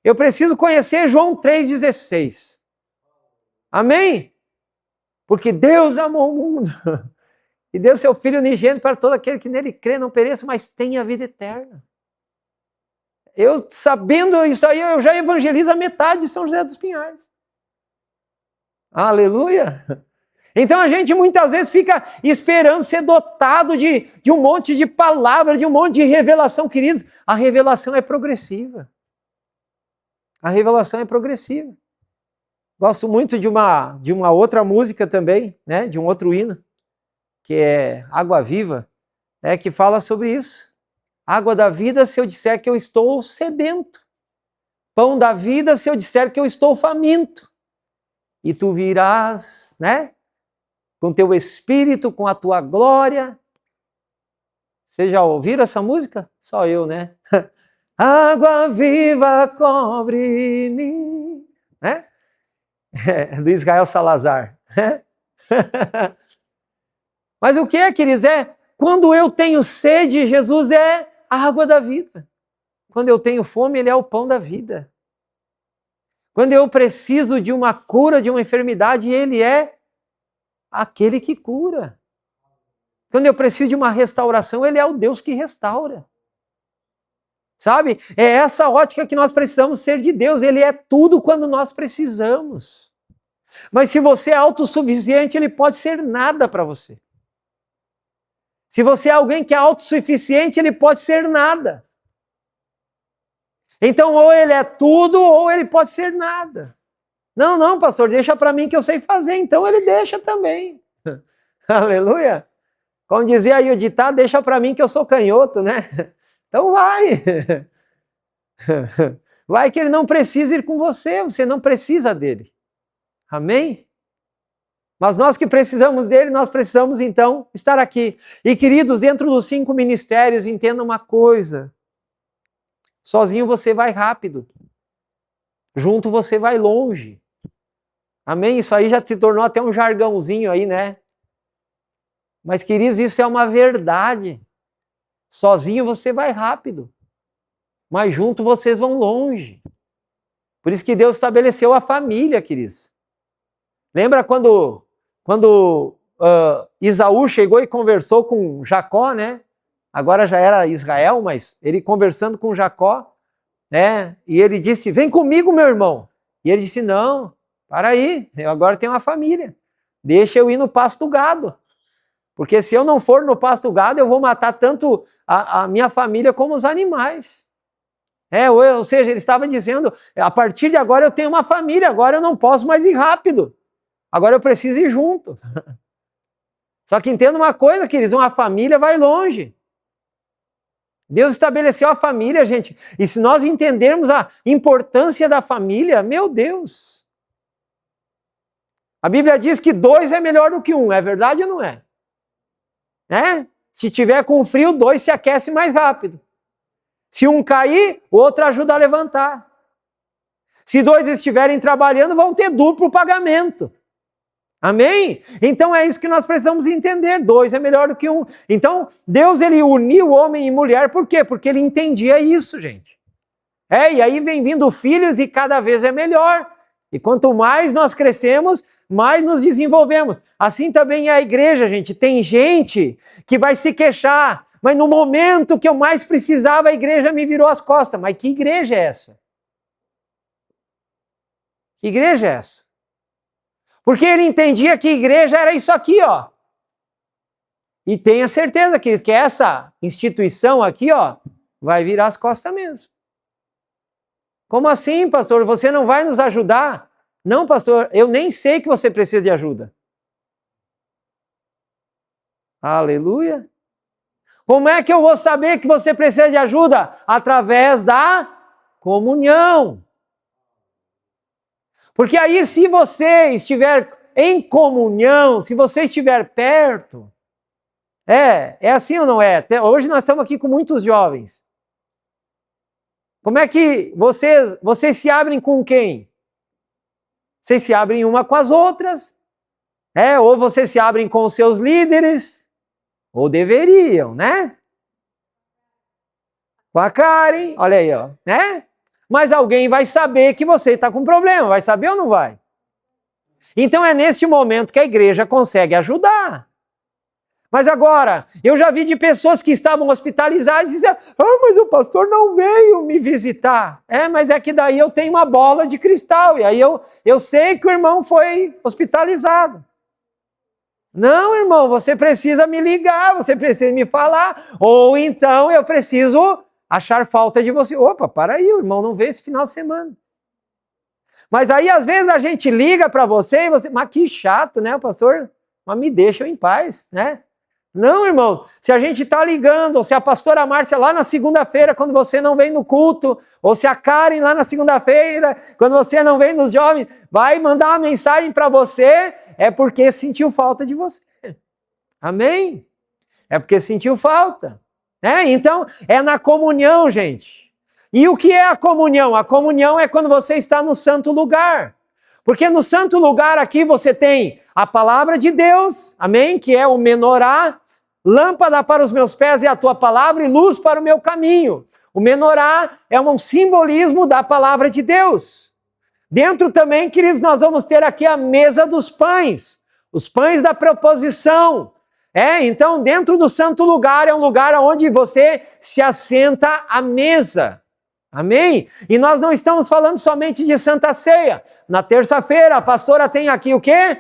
Speaker 1: Eu preciso conhecer João 3,16. Amém? Porque Deus amou o mundo e deu seu Filho unigênito para todo aquele que nele crê, não pereça, mas tenha a vida eterna. Eu, sabendo isso aí, eu já evangelizo a metade de São José dos Pinhais. Aleluia! Então a gente muitas vezes fica esperando ser dotado de um monte de palavras, de um monte de revelação, queridos. A revelação é progressiva. A revelação é progressiva. Gosto muito de uma outra música também, né? De um outro hino, que é Água Viva, né? Que fala sobre isso. Água da vida, se eu disser que eu estou sedento. Pão da vida, se eu disser que eu estou faminto. E tu virás, né? Com teu espírito, com a tua glória. Vocês já ouviram essa música? Só eu, né? Água viva cobre-me. Né? É, do Israel Salazar. Mas o que é, queridos? Quando eu tenho sede, Jesus é a água da vida. Quando eu tenho fome, Ele é o pão da vida. Quando eu preciso de uma cura, de uma enfermidade, Ele é aquele que cura. Quando eu preciso de uma restauração, Ele é o Deus que restaura. Sabe? É essa ótica que nós precisamos ser de Deus. Ele é tudo quando nós precisamos. Mas se você é autossuficiente, Ele pode ser nada para você. Se você é alguém que é autossuficiente, Ele pode ser nada. Então, ou Ele é tudo, ou Ele pode ser nada. Não, pastor, deixa para mim que eu sei fazer. Então, Ele deixa também. Aleluia. Como dizia aí o ditado, deixa para mim que eu sou canhoto, né? Então vai. Vai que Ele não precisa ir com você, você não precisa dele. Amém? Mas nós que precisamos dele, nós precisamos então estar aqui. E queridos, dentro dos 5 ministérios, entenda uma coisa. Sozinho você vai rápido. Junto você vai longe. Amém? Isso aí já se tornou até um jargãozinho aí, né? Mas queridos, isso é uma verdade. Sozinho você vai rápido. Mas junto vocês vão longe. Por isso que Deus estabeleceu a família, queridos. Lembra quando Esaú chegou e conversou com Jacó, né? Agora já era Israel, mas ele conversando com Jacó, né? E ele disse, vem comigo, meu irmão. E ele disse, não, para aí, eu agora tenho uma família. Deixa eu ir no pasto do gado. Porque se eu não for no pasto do gado, eu vou matar tanto a minha família como os animais. Ou seja, ele estava dizendo, a partir de agora eu tenho uma família, agora eu não posso mais ir rápido. Agora eu preciso ir junto. Só que entenda uma coisa, queridos, uma família vai longe. Deus estabeleceu a família, gente. E se nós entendermos a importância da família, meu Deus. A Bíblia diz que 2 é melhor do que 1, é verdade ou não é? Se tiver com frio, 2 se aquece mais rápido. Se um cair, o outro ajuda a levantar. Se 2 estiverem trabalhando, vão ter duplo pagamento. Amém? Então é isso que nós precisamos entender. 2 é melhor do que 1. Então, Deus, ele uniu homem e mulher, por quê? Porque ele entendia isso, gente. E aí vem vindo filhos e cada vez é melhor. E quanto mais nós crescemos, mais nos desenvolvemos. Assim também é a igreja, gente. Tem gente que vai se queixar, mas no momento que eu mais precisava, a igreja me virou as costas. Mas que igreja é essa? Que igreja é essa? Porque ele entendia que igreja era isso aqui, ó. E tenha certeza, queridos, que essa instituição aqui, ó, vai virar as costas mesmo. Como assim, pastor? Você não vai nos ajudar? Não, pastor, eu nem sei que você precisa de ajuda. Aleluia. Como é que eu vou saber que você precisa de ajuda? Através da comunhão. Porque aí, se você estiver em comunhão, se você estiver perto, é assim ou não é? Hoje nós estamos aqui com muitos jovens. Como é que vocês se abrem com quem? Vocês se abrem uma com as outras, ou vocês se abrem com os seus líderes, Ou deveriam, né? Com a Karen, olha aí, ó, né? Mas alguém vai saber que você está com problema, vai saber ou não vai? Então é neste momento que a igreja consegue ajudar. Mas agora, eu já vi de pessoas que estavam hospitalizadas e diziam, mas o pastor não veio me visitar. Mas é que daí eu tenho uma bola de cristal, e aí eu sei que o irmão foi hospitalizado. Não, irmão, você precisa me ligar, você precisa me falar, ou então eu preciso achar falta de você. Opa, para aí, o irmão não veio esse final de semana. Mas aí, às vezes, a gente liga para você e você, mas que chato, né, pastor? Mas me deixa em paz, né? Não, irmão, se a gente está ligando, ou se a pastora Márcia lá na segunda-feira, quando você não vem no culto, ou se a Karen lá na segunda-feira, quando você não vem nos jovens, vai mandar uma mensagem para você, é porque sentiu falta de você. Amém? É porque sentiu falta. Então, é na comunhão, gente. E o que é a comunhão? A comunhão é quando você está no santo lugar. Porque no santo lugar aqui você tem a palavra de Deus, amém? Que é o menorá, lâmpada para os meus pés é a tua palavra e luz para o meu caminho. O menorá é um simbolismo da palavra de Deus. Dentro também, queridos, nós vamos ter aqui a mesa dos pães, os pães da proposição. Então, dentro do santo lugar é um lugar onde você se assenta à mesa. Amém? E nós não estamos falando somente de Santa Ceia. Na terça-feira, a pastora tem aqui o quê?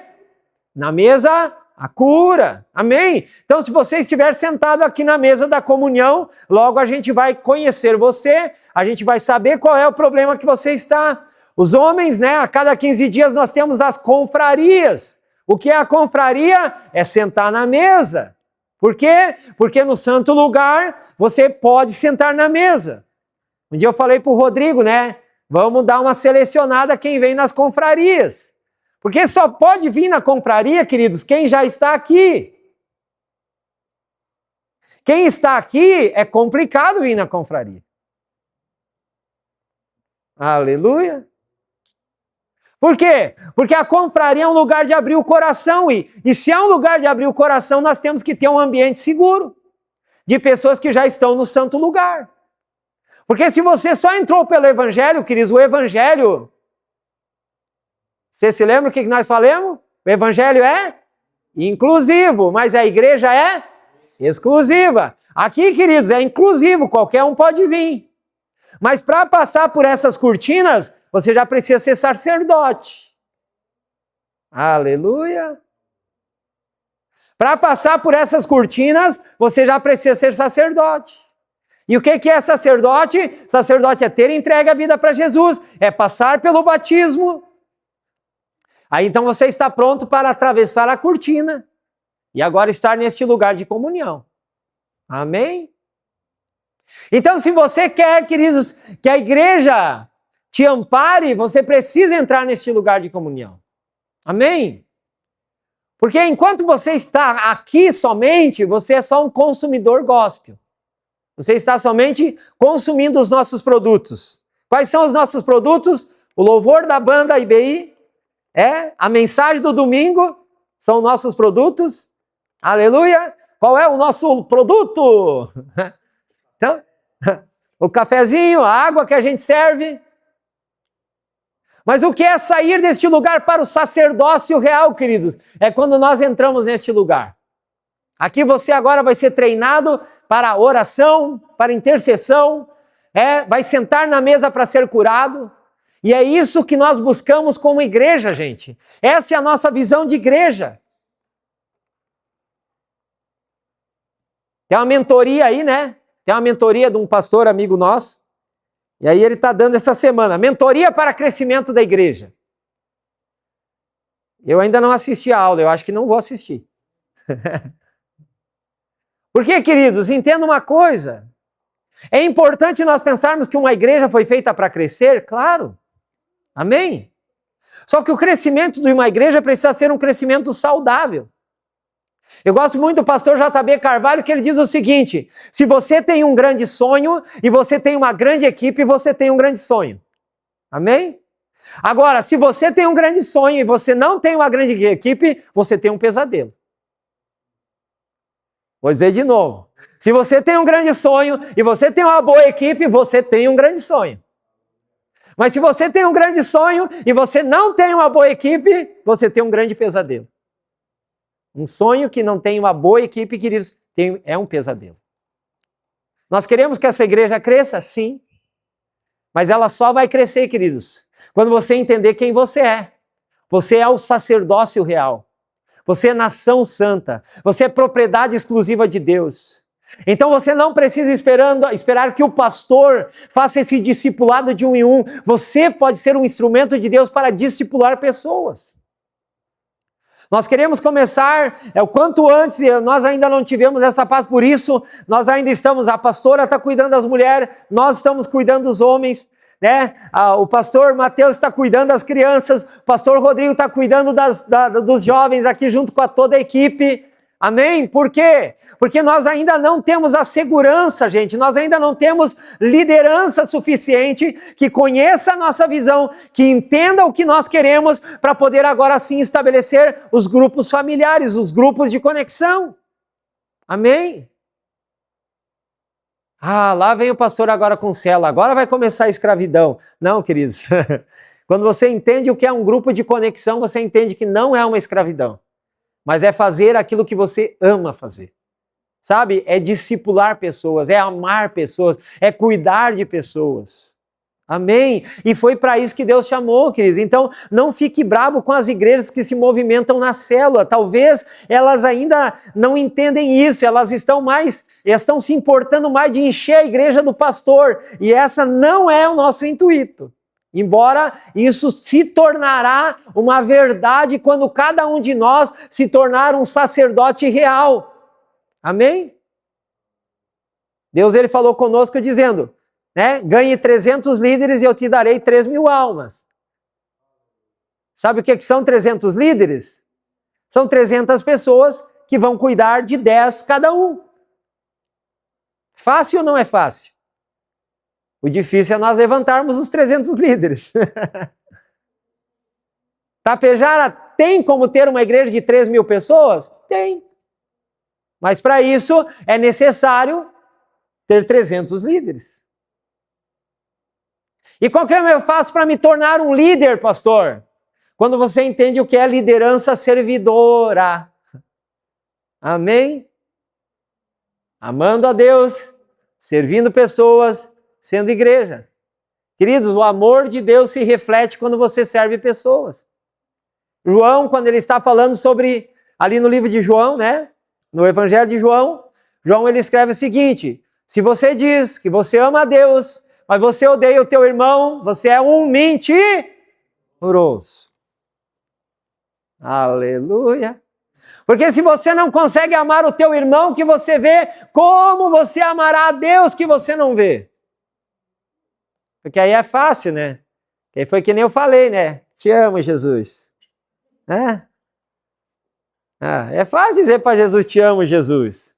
Speaker 1: Na mesa, a cura. Amém? Então, se você estiver sentado aqui na mesa da comunhão, logo a gente vai conhecer você, a gente vai saber qual é o problema que você está. Os homens, a cada 15 dias nós temos as confrarias. O que é a confraria? É sentar na mesa. Por quê? Porque no santo lugar você pode sentar na mesa. Um dia eu falei para o Rodrigo, vamos dar uma selecionada quem vem nas confrarias. Porque só pode vir na confraria, queridos, quem já está aqui. Quem está aqui é complicado vir na confraria. Aleluia. Por quê? Porque a confraria é um lugar de abrir o coração. E se é um lugar de abrir o coração, nós temos que ter um ambiente seguro. De pessoas que já estão no santo lugar. Porque se você só entrou pelo evangelho, queridos, o evangelho... Você se lembra o que nós falamos? O evangelho é inclusivo, mas a igreja é exclusiva. Aqui, queridos, é inclusivo, qualquer um pode vir. Mas para passar por essas cortinas, você já precisa ser sacerdote. Aleluia! Para passar por essas cortinas, você já precisa ser sacerdote. E o que é sacerdote? Sacerdote é ter entregue a vida para Jesus, é passar pelo batismo. Aí então você está pronto para atravessar a cortina e agora estar neste lugar de comunhão. Amém? Então, se você quer, queridos, que a igreja te ampare, você precisa entrar neste lugar de comunhão. Amém? Porque enquanto você está aqui somente, você é só um consumidor gospel. Você está somente consumindo os nossos produtos. Quais são os nossos produtos? O louvor da banda IBI, a mensagem do domingo, são nossos produtos. Aleluia! Qual é o nosso produto? Então, o cafezinho, a água que a gente serve. Mas o que é sair deste lugar para o sacerdócio real, queridos? É quando nós entramos neste lugar. Aqui você agora vai ser treinado para oração, para intercessão, vai sentar na mesa para ser curado. E é isso que nós buscamos como igreja, gente. Essa é a nossa visão de igreja. Tem uma mentoria aí, Tem uma mentoria de um pastor amigo nosso. E aí ele está dando essa semana, mentoria para crescimento da igreja. Eu ainda não assisti a aula, eu acho que não vou assistir. Porque, queridos, entenda uma coisa. É importante nós pensarmos que uma igreja foi feita para crescer, claro. Amém? Só que o crescimento de uma igreja precisa ser um crescimento saudável. Eu gosto muito do pastor J.B. Carvalho, que ele diz o seguinte: se você tem um grande sonho e você tem uma grande equipe, você tem um grande sonho. Amém? Agora, se você tem um grande sonho e você não tem uma grande equipe, você tem um pesadelo. Vou dizer de novo. Se você tem um grande sonho e você tem uma boa equipe, você tem um grande sonho. Mas se você tem um grande sonho e você não tem uma boa equipe, você tem um grande pesadelo. Um sonho que não tem uma boa equipe, queridos, é um pesadelo. Nós queremos que essa igreja cresça? Sim. Mas ela só vai crescer, queridos, quando você entender quem você é. Você é o sacerdócio real. Você é nação santa. Você é propriedade exclusiva de Deus. Então você não precisa esperar que o pastor faça esse discipulado de um em um. Você pode ser um instrumento de Deus para discipular pessoas. Nós queremos começar o quanto antes, nós ainda não tivemos essa paz, por isso nós ainda estamos, a pastora está cuidando das mulheres, nós estamos cuidando dos homens, né? O pastor Mateus está cuidando das crianças, o pastor Rodrigo está cuidando dos jovens aqui junto com toda a equipe. Amém? Por quê? Porque nós ainda não temos a segurança, gente, nós ainda não temos liderança suficiente que conheça a nossa visão, que entenda o que nós queremos para poder agora sim estabelecer os grupos familiares, os grupos de conexão. Amém? Lá vem o pastor agora com célula, agora vai começar a escravidão. Não, queridos, quando você entende o que é um grupo de conexão, você entende que não é uma escravidão. Mas é fazer aquilo que você ama fazer. Sabe? É discipular pessoas, é amar pessoas, é cuidar de pessoas. Amém? E foi para isso que Deus chamou, queridos. Então, não fique bravo com as igrejas que se movimentam na célula. Talvez elas ainda não entendem isso, elas estão se importando mais de encher a igreja do pastor. E essa não é o nosso intuito. Embora isso se tornará uma verdade quando cada um de nós se tornar um sacerdote real. Amém? Deus ele falou conosco dizendo, né? Ganhe 300 líderes e eu te darei 3.000 almas. Sabe o que são 300 líderes? São 300 pessoas que vão cuidar de 10 cada um. Fácil ou não é fácil? O difícil é nós levantarmos os 300 líderes. Tapejara tem como ter uma igreja de 3.000 pessoas? Tem. Mas para isso é necessário ter 300 líderes. E qual que é o meu passo para me tornar um líder, pastor? Quando você entende o que é liderança servidora. Amém? Amando a Deus, servindo pessoas, sendo igreja. Queridos, o amor de Deus se reflete quando você serve pessoas. João, quando ele está falando sobre, ali no livro de João, né? No Evangelho de João, João ele escreve o seguinte, se você diz que você ama a Deus, mas você odeia o teu irmão, você é um mentiroso. Aleluia. Porque se você não consegue amar o teu irmão que você vê, como você amará a Deus que você não vê? Porque aí é fácil, né? Aí foi que nem eu falei, né? Te amo, Jesus. É fácil dizer para Jesus, te amo, Jesus.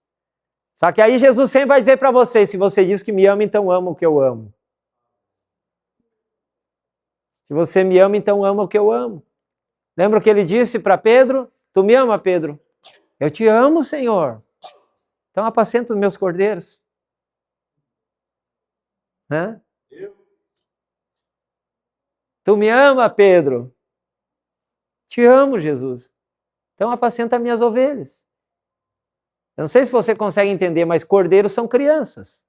Speaker 1: Só que aí Jesus sempre vai dizer para você, se você diz que me ama, então ama o que eu amo. Se você me ama, então ama o que eu amo. Lembra o que ele disse para Pedro? Tu me ama, Pedro? Eu te amo, Senhor. Então apacenta os meus cordeiros. Tu me ama, Pedro? Te amo, Jesus. Então apacenta minhas ovelhas. Eu não sei se você consegue entender, mas cordeiros são crianças.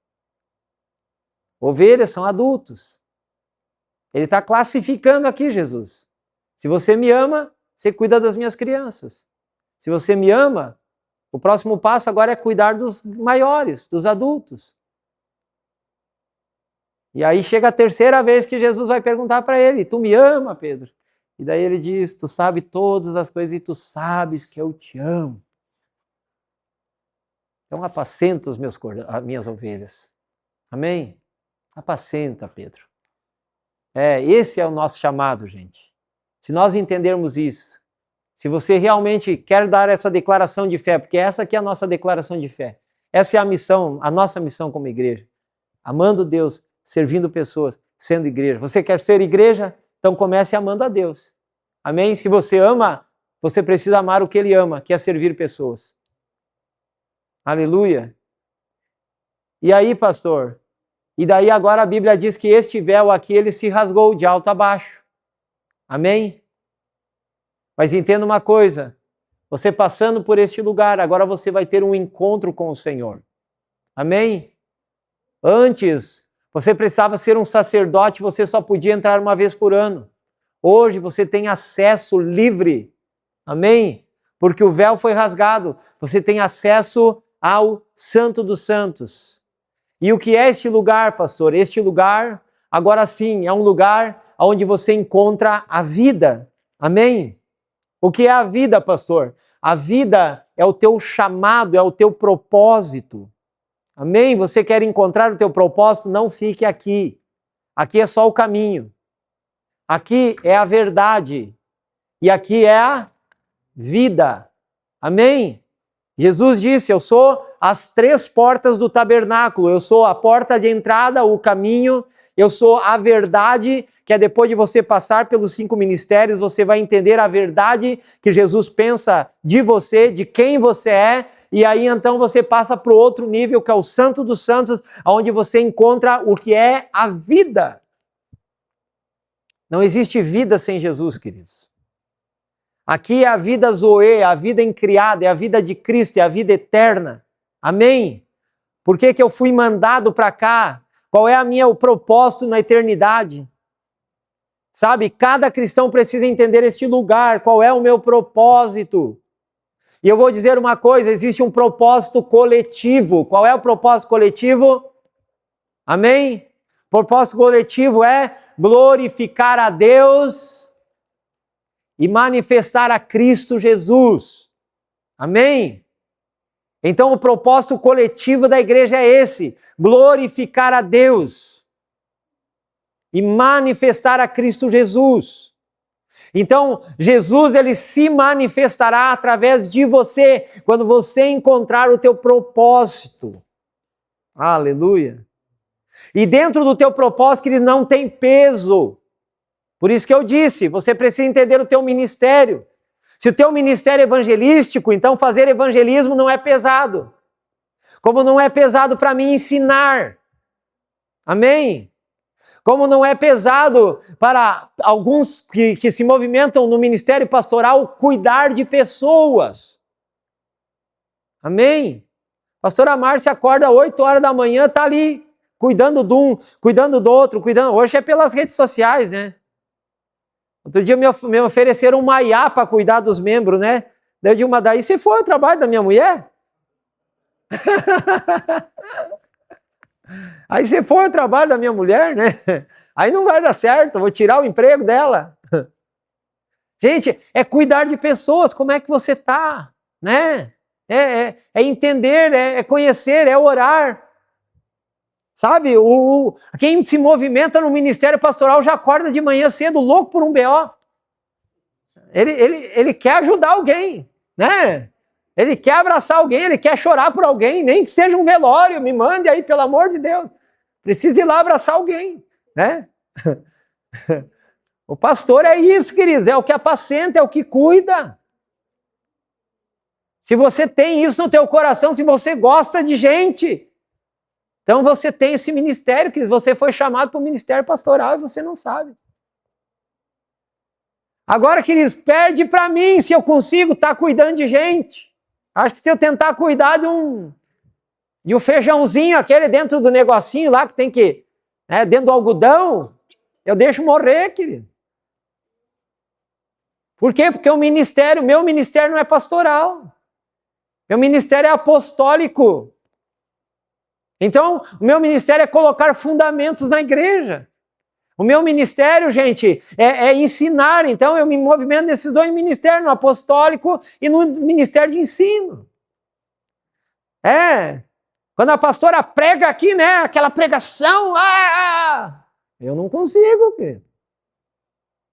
Speaker 1: Ovelhas são adultos. Ele está classificando aqui, Jesus. Se você me ama, você cuida das minhas crianças. Se você me ama, o próximo passo agora é cuidar dos maiores, dos adultos. E aí chega a terceira vez que Jesus vai perguntar para ele, tu me ama, Pedro? E daí ele diz, tu sabe todas as coisas e tu sabes que eu te amo. Então apacenta as minhas ovelhas. Amém? Apacenta, Pedro. Esse é o nosso chamado, gente. Se nós entendermos isso, se você realmente quer dar essa declaração de fé, porque essa aqui é a nossa declaração de fé, essa é a missão, a nossa missão como igreja, amando Deus, servindo pessoas, sendo igreja. Você quer ser igreja? Então comece amando a Deus. Amém? Se você ama, você precisa amar o que Ele ama, que é servir pessoas. Aleluia. E aí, pastor? E daí agora a Bíblia diz que este véu aqui, ele se rasgou de alto a baixo. Amém? Mas entenda uma coisa, você passando por este lugar, agora você vai ter um encontro com o Senhor. Amém? Antes, você precisava ser um sacerdote, você só podia entrar uma vez por ano. Hoje você tem acesso livre. Amém? Porque o véu foi rasgado. Você tem acesso ao Santo dos Santos. E o que é este lugar, pastor? Este lugar, agora sim, é um lugar onde você encontra a vida. Amém? O que é a vida, pastor? A vida é o teu chamado, é o teu propósito. Amém? Você quer encontrar o teu propósito? Não fique aqui. Aqui é só o caminho. Aqui é a verdade. E aqui é a vida. Amém? Jesus disse, eu sou as 3 portas do tabernáculo. Eu sou a porta de entrada, o caminho. Eu sou a verdade, que é depois de você passar pelos 5 ministérios, você vai entender a verdade que Jesus pensa de você, de quem você é, e aí então você passa para o outro nível, que é o Santo dos Santos, onde você encontra o que é a vida. Não existe vida sem Jesus, queridos. Aqui é a vida Zoe, a vida incriada, é a vida de Cristo, é a vida eterna. Amém? Por que eu fui mandado para cá? Qual é o propósito na eternidade? Sabe, cada cristão precisa entender este lugar, qual é o meu propósito. E eu vou dizer uma coisa, existe um propósito coletivo. Qual é o propósito coletivo? Amém? O propósito coletivo é glorificar a Deus e manifestar a Cristo Jesus. Amém? Então o propósito coletivo da igreja é esse, glorificar a Deus e manifestar a Cristo Jesus. Então, Jesus, ele se manifestará através de você, quando você encontrar o teu propósito. Aleluia. E dentro do teu propósito, ele não tem peso. Por isso que eu disse, você precisa entender o teu ministério. Se o teu ministério é evangelístico, então fazer evangelismo não é pesado. Como não é pesado para mim ensinar. Amém? Como não é pesado para alguns que se movimentam no ministério pastoral cuidar de pessoas. Amém? Pastora Márcia acorda 8 horas da manhã, está ali, cuidando de um, cuidando do outro, cuidando. Hoje é pelas redes sociais, né? Outro dia me ofereceram um maiá para cuidar dos membros, né? Daí eu digo, mas daí se for o trabalho da minha mulher? Aí se for o trabalho da minha mulher, né? Aí não vai dar certo, vou tirar o emprego dela. Gente, é cuidar de pessoas, como é que você está, né? É entender, é conhecer, é orar. Sabe, quem se movimenta no ministério pastoral já acorda de manhã cedo, louco por um BO. Ele quer ajudar alguém, né? Ele quer abraçar alguém, ele quer chorar por alguém, nem que seja um velório, me mande aí, pelo amor de Deus. Precisa ir lá abraçar alguém, né? O pastor é isso, queridos, é o que apacenta, é o que cuida. Se você tem isso no teu coração, se você gosta de gente, então você tem esse ministério, queridos, você foi chamado para o ministério pastoral e você não sabe. Agora, queridos, perde para mim se eu consigo estar cuidando de gente. Acho que se eu tentar cuidar de um feijãozinho, aquele dentro do negocinho lá que tem que, dentro do algodão, eu deixo morrer, querido. Por quê? Porque meu ministério não é pastoral. Meu ministério é apostólico. Então, o meu ministério é colocar fundamentos na igreja. O meu ministério, gente, é ensinar. Então, eu me movimento nesses 2 ministérios, no apostólico e no ministério de ensino. Quando a pastora prega aqui, né, aquela pregação, eu não consigo, querido.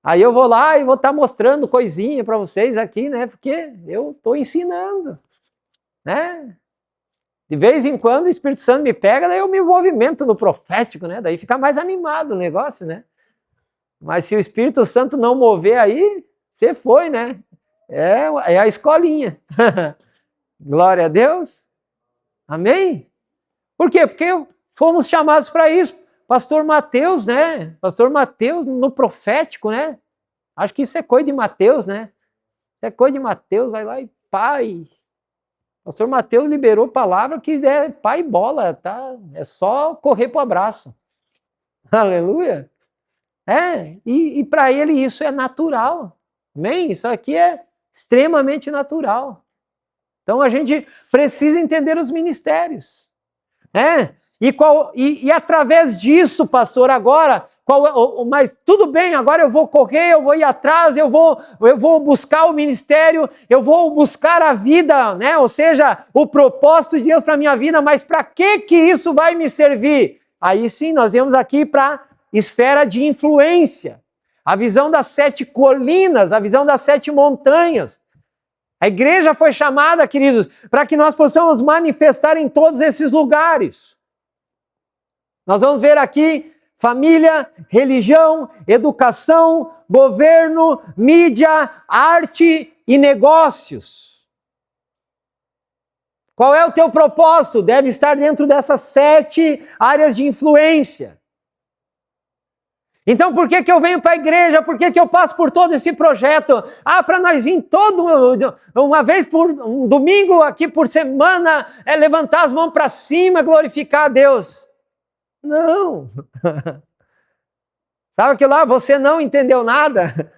Speaker 1: Aí eu vou lá e vou estar mostrando coisinha para vocês aqui, né, porque eu estou ensinando, né. De vez em quando o Espírito Santo me pega, daí eu me movimento no profético, né? Daí fica mais animado o negócio, né? Mas se o Espírito Santo não mover aí, você foi, né? É a escolinha. Glória a Deus. Amém? Por quê? Porque fomos chamados para isso. Pastor Mateus, né? Pastor Mateus no profético, né? Acho que isso é coisa de Mateus, né? É coisa de Mateus, vai lá e pai. Pastor Mateus liberou palavra que é pai bola, tá? É só correr pro abraço. Aleluia. E para ele isso é natural. Amém? Isso aqui é extremamente natural. Então a gente precisa entender os ministérios. E através disso, pastor, agora, mas tudo bem, agora eu vou correr, eu vou ir atrás, eu vou buscar o ministério, eu vou buscar a vida, né? Ou seja, o propósito de Deus para a minha vida, mas para que isso vai me servir? Aí sim, nós viemos aqui para esfera de influência, a visão das 7 colinas, a visão das 7 montanhas. A igreja foi chamada, queridos, para que nós possamos manifestar em todos esses lugares. Nós vamos ver aqui família, religião, educação, governo, mídia, arte e negócios. Qual é o teu propósito? Deve estar dentro dessas 7 áreas de influência. Então, por que eu venho para a igreja? Por que eu passo por todo esse projeto? Para nós vir uma vez por um domingo aqui por semana, levantar as mãos para cima, glorificar a Deus. Não. Sabe aquilo lá? Você não entendeu nada?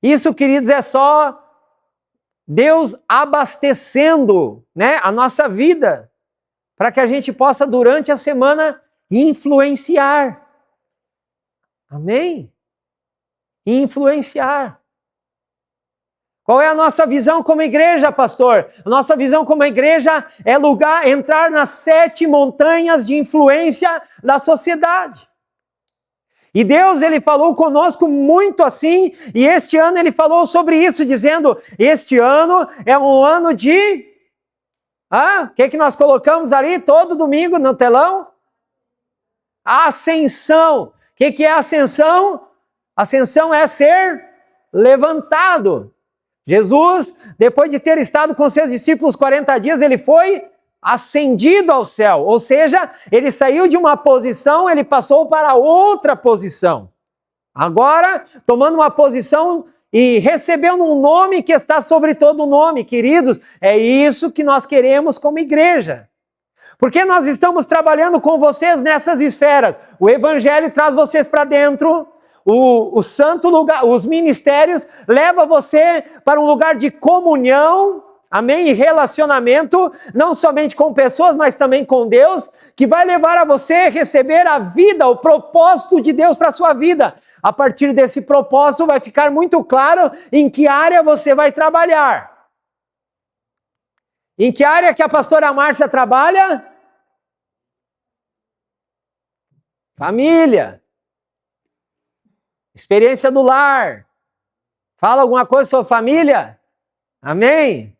Speaker 1: Isso, queridos, é só Deus abastecendo, né, a nossa vida, para que a gente possa, durante a semana, influenciar. Amém? Influenciar. Qual é a nossa visão como igreja, pastor? A nossa visão como igreja é entrar nas 7 montanhas de influência da sociedade. E Deus, Ele falou conosco muito assim, e este ano Ele falou sobre isso, dizendo, este ano é um ano de... O que nós colocamos ali todo domingo no telão? Ascensão. O que é ascensão? Ascensão é ser levantado. Jesus, depois de ter estado com seus discípulos 40 dias, ele foi ascendido ao céu. Ou seja, ele saiu de uma posição, ele passou para outra posição. Agora, tomando uma posição e recebendo um nome que está sobre todo nome, queridos, é isso que nós queremos como igreja. Porque nós estamos trabalhando com vocês nessas esferas. O Evangelho traz vocês para dentro, o santo lugar, os ministérios levam você para um lugar de comunhão, amém? E relacionamento, não somente com pessoas, mas também com Deus, que vai levar a você receber a vida, o propósito de Deus para a sua vida. A partir desse propósito vai ficar muito claro em que área você vai trabalhar. Em que área que a pastora Márcia trabalha? Família. Experiência do lar. Fala alguma coisa sobre família? Amém?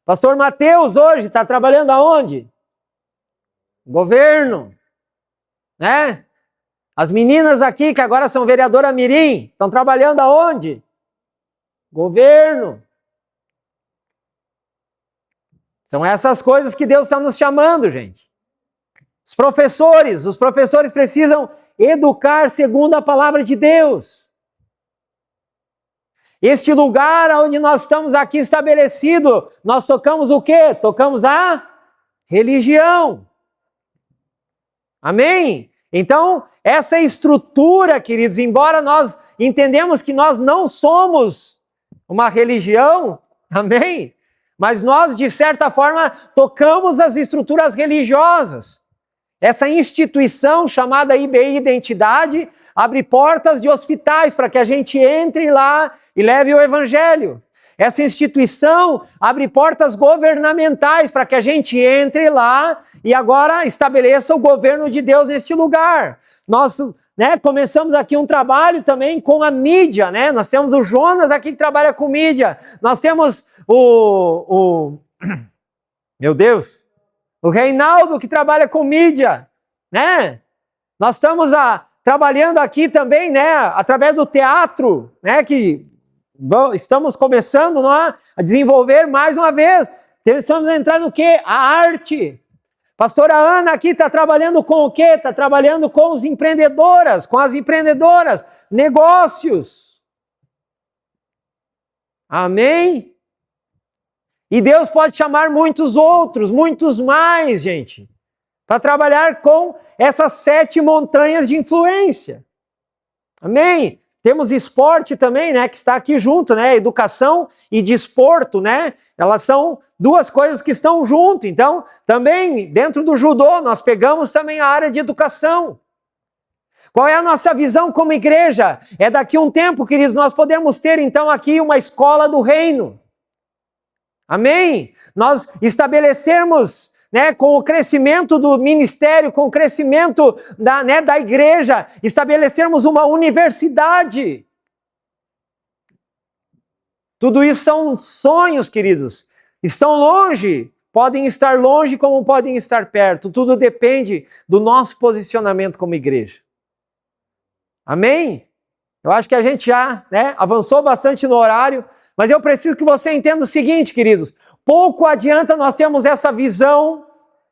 Speaker 1: Pastor Mateus hoje está trabalhando aonde? Governo. Né? As meninas aqui, que agora são vereadora mirim, estão trabalhando aonde? Governo. São essas coisas que Deus está nos chamando, gente. Os professores precisam educar segundo a palavra de Deus. Este lugar onde nós estamos aqui estabelecido, nós tocamos o quê? Tocamos a religião. Amém? Então, essa estrutura, queridos, embora nós entendemos que nós não somos uma religião, amém? Mas nós, de certa forma, tocamos as estruturas religiosas. Essa instituição chamada IBI Identidade abre portas de hospitais para que a gente entre lá e leve o Evangelho. Essa instituição abre portas governamentais para que a gente entre lá e agora estabeleça o governo de Deus neste lugar. Nós começamos aqui um trabalho também com a mídia, né? Nós temos o Jonas aqui que trabalha com mídia. Nós temos meu Deus, o Reinaldo que trabalha com mídia, né? Nós estamos trabalhando aqui também, né? Através do teatro, né? Que estamos começando a desenvolver mais uma vez. Precisamos entrar no quê? A arte. Pastora Ana aqui está trabalhando com o quê? Está trabalhando com os empreendedoras, com as empreendedoras, negócios. Amém? E Deus pode chamar muitos outros, muitos mais, gente, para trabalhar com essas 7 montanhas de influência. Amém? Temos esporte também, né, que está aqui junto, né, educação e desporto, né, elas são 2 coisas que estão junto. Então, também, dentro do judô, nós pegamos também a área de educação. Qual é a nossa visão como igreja? É daqui a um tempo, queridos, nós podemos ter, então, aqui uma escola do reino. Amém? Nós estabelecermos, né, com o crescimento do ministério, com o crescimento da igreja, estabelecermos uma universidade. Tudo isso são sonhos, queridos. Estão longe, podem estar longe como podem estar perto. Tudo depende do nosso posicionamento como igreja. Amém? Eu acho que a gente já, né, avançou bastante no horário, mas eu preciso que você entenda o seguinte, queridos. Pouco adianta nós termos essa visão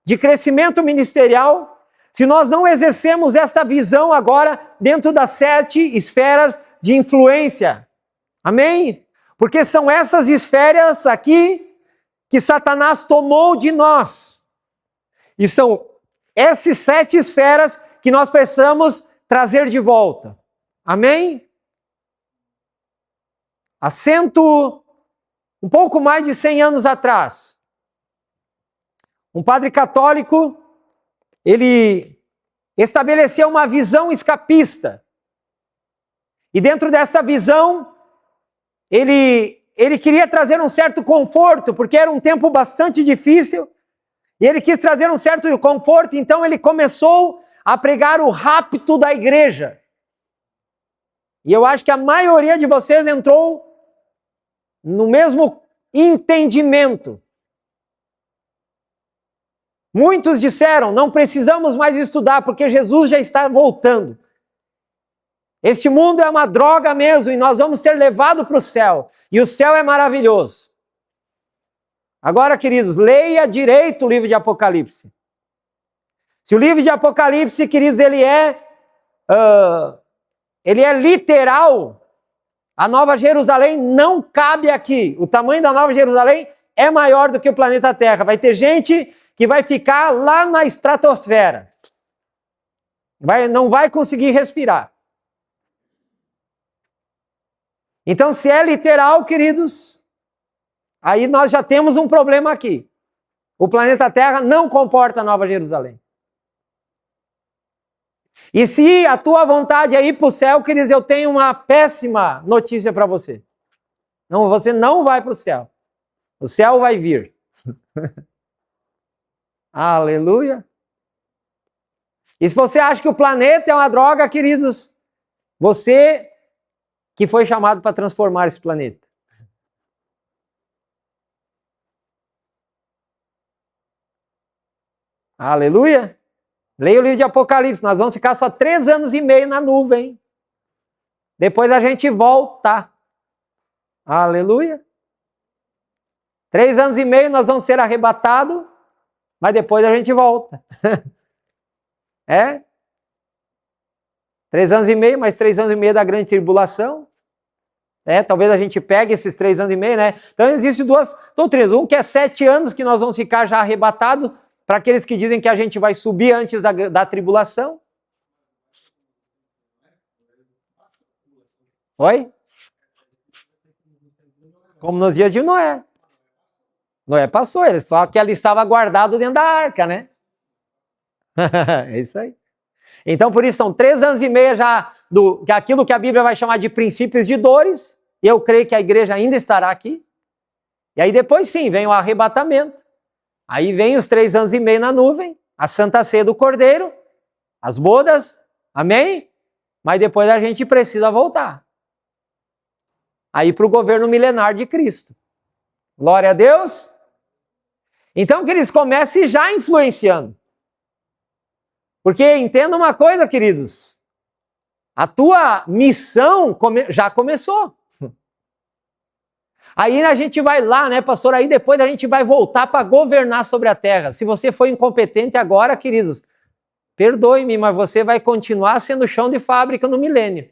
Speaker 1: de crescimento ministerial se nós não exercemos essa visão agora dentro das 7 esferas de influência. Amém? Porque são essas esferas aqui que Satanás tomou de nós. E são essas 7 esferas que nós precisamos trazer de volta. Amém? Há um pouco mais de 100 anos atrás, um padre católico, ele estabeleceu uma visão escapista. E dentro dessa visão, ele queria trazer um certo conforto, porque era um tempo bastante difícil, e ele quis trazer um certo conforto, então ele começou a pregar o rapto da igreja. E eu acho que a maioria de vocês entrou no mesmo entendimento. Muitos disseram, não precisamos mais estudar, porque Jesus já está voltando. Este mundo é uma droga mesmo, e nós vamos ser levados para o céu. E o céu é maravilhoso. Agora, queridos, leia direito o livro de Apocalipse. Se o livro de Apocalipse, queridos, ele é literal, a Nova Jerusalém não cabe aqui. O tamanho da Nova Jerusalém é maior do que o planeta Terra. Vai ter gente que vai ficar lá na estratosfera. Não vai conseguir respirar. Então, se é literal, queridos, aí nós já temos um problema aqui. O planeta Terra não comporta a Nova Jerusalém. E se a tua vontade é ir para o céu, queridos, eu tenho uma péssima notícia para você. Não, você não vai para o céu. O céu vai vir. Aleluia. E se você acha que o planeta é uma droga, queridos, você que foi chamado para transformar esse planeta. Aleluia. Leia o livro de Apocalipse, nós vamos ficar só 3 anos e meio na nuvem. Depois a gente volta. Aleluia. 3 anos e meio nós vamos ser arrebatados, mas depois a gente volta. 3 anos e meio, mais 3 anos e meio da grande tribulação. Talvez a gente pegue esses 3 anos e meio, né? Então existem 2 doutrinas. Um que é 7 anos que nós vamos ficar já arrebatados, para aqueles que dizem que a gente vai subir antes da tribulação. Oi? Como nos dias de Noé. Noé passou, só que ele estava guardado dentro da arca, né? É isso aí. Então, por isso, são 3 anos e meio já aquilo que a Bíblia vai chamar de princípios de dores, e eu creio que a igreja ainda estará aqui. E aí depois sim, vem o arrebatamento. Aí vem os 3 anos e meio na nuvem, a Santa Ceia do Cordeiro, as bodas, amém? Mas depois a gente precisa voltar. Aí para o governo milenar de Cristo. Glória a Deus. Então que eles comecem já influenciando. Porque entenda uma coisa, queridos, a tua missão já começou. Aí a gente vai lá, né, pastor? Aí depois a gente vai voltar para governar sobre a terra. Se você for incompetente agora, queridos, perdoe-me, mas você vai continuar sendo chão de fábrica no milênio.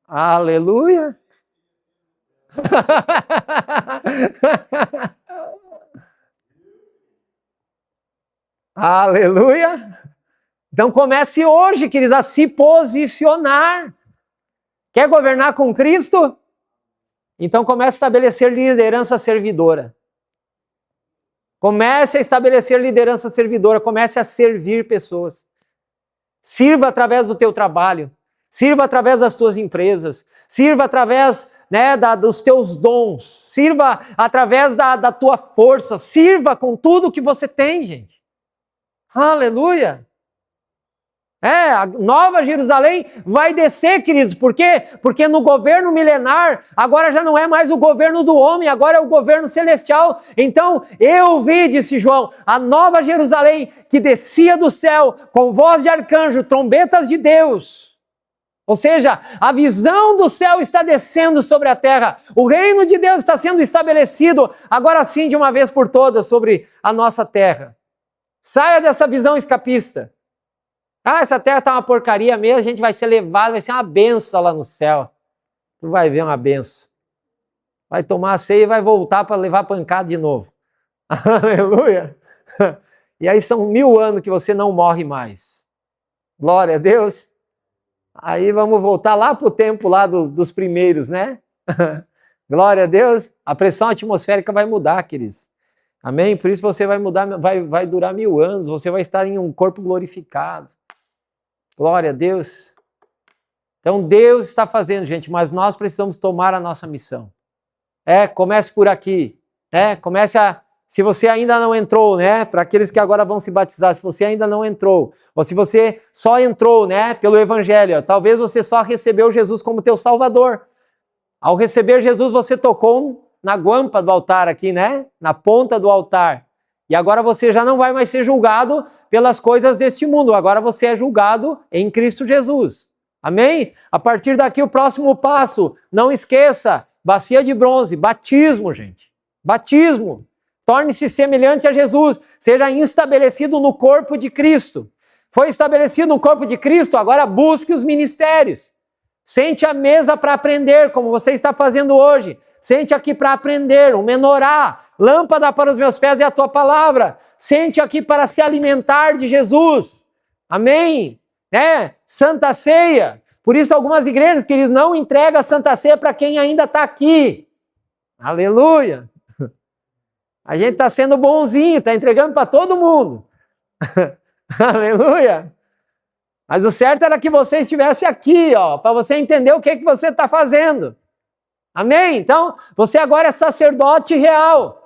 Speaker 1: Aleluia! Aleluia! Então comece hoje, queridos, a se posicionar. Quer governar com Cristo? Então comece a estabelecer liderança servidora. Comece a estabelecer liderança servidora, comece a servir pessoas. Sirva através do teu trabalho, sirva através das tuas empresas, sirva através, né, dos teus dons, sirva através da tua força, sirva com tudo que você tem, gente. Aleluia! A Nova Jerusalém vai descer, queridos. Por quê? Porque no governo milenar, agora já não é mais o governo do homem, agora é o governo celestial. Então, eu vi, disse João, a Nova Jerusalém que descia do céu com voz de arcanjo, trombetas de Deus. Ou seja, a visão do céu está descendo sobre a terra. O reino de Deus está sendo estabelecido, agora sim, de uma vez por todas, sobre a nossa terra. Saia dessa visão escapista. Essa terra está uma porcaria mesmo, a gente vai ser levado, vai ser uma benção lá no céu. Tu vai ver uma benção. Vai tomar a ceia e vai voltar para levar pancada de novo. Aleluia! E aí são 1000 anos que você não morre mais. Glória a Deus! Aí vamos voltar lá para o tempo lá dos primeiros, né? Glória a Deus! A pressão atmosférica vai mudar, queridos. Amém? Por isso você vai mudar, vai durar 1000 anos, você vai estar em um corpo glorificado. Glória a Deus. Então Deus está fazendo, gente, mas nós precisamos tomar a nossa missão. Comece por aqui. Comece a... Se você ainda não entrou, né? Para aqueles que agora vão se batizar, se você ainda não entrou, ou se você só entrou, né? Pelo Evangelho, talvez você só recebeu Jesus como teu Salvador. Ao receber Jesus, você tocou na guampa do altar aqui, né? Na ponta do altar. E agora você já não vai mais ser julgado pelas coisas deste mundo. Agora você é julgado em Cristo Jesus. Amém? A partir daqui, o próximo passo, não esqueça, bacia de bronze, batismo, gente. Batismo. Torne-se semelhante a Jesus. Seja estabelecido no corpo de Cristo. Foi estabelecido no corpo de Cristo, agora busque os ministérios. Sente à mesa para aprender, como você está fazendo hoje. Sente aqui para aprender, o menorá. Lâmpada para os meus pés é a tua palavra. Sente aqui para se alimentar de Jesus. Amém? Santa Ceia. Por isso algumas igrejas, queridos, não entregam a Santa Ceia para quem ainda está aqui. Aleluia. A gente está sendo bonzinho, está entregando para todo mundo. Aleluia. Mas o certo era que você estivesse aqui, para você entender o que você está fazendo. Amém? Então, você agora é sacerdote real.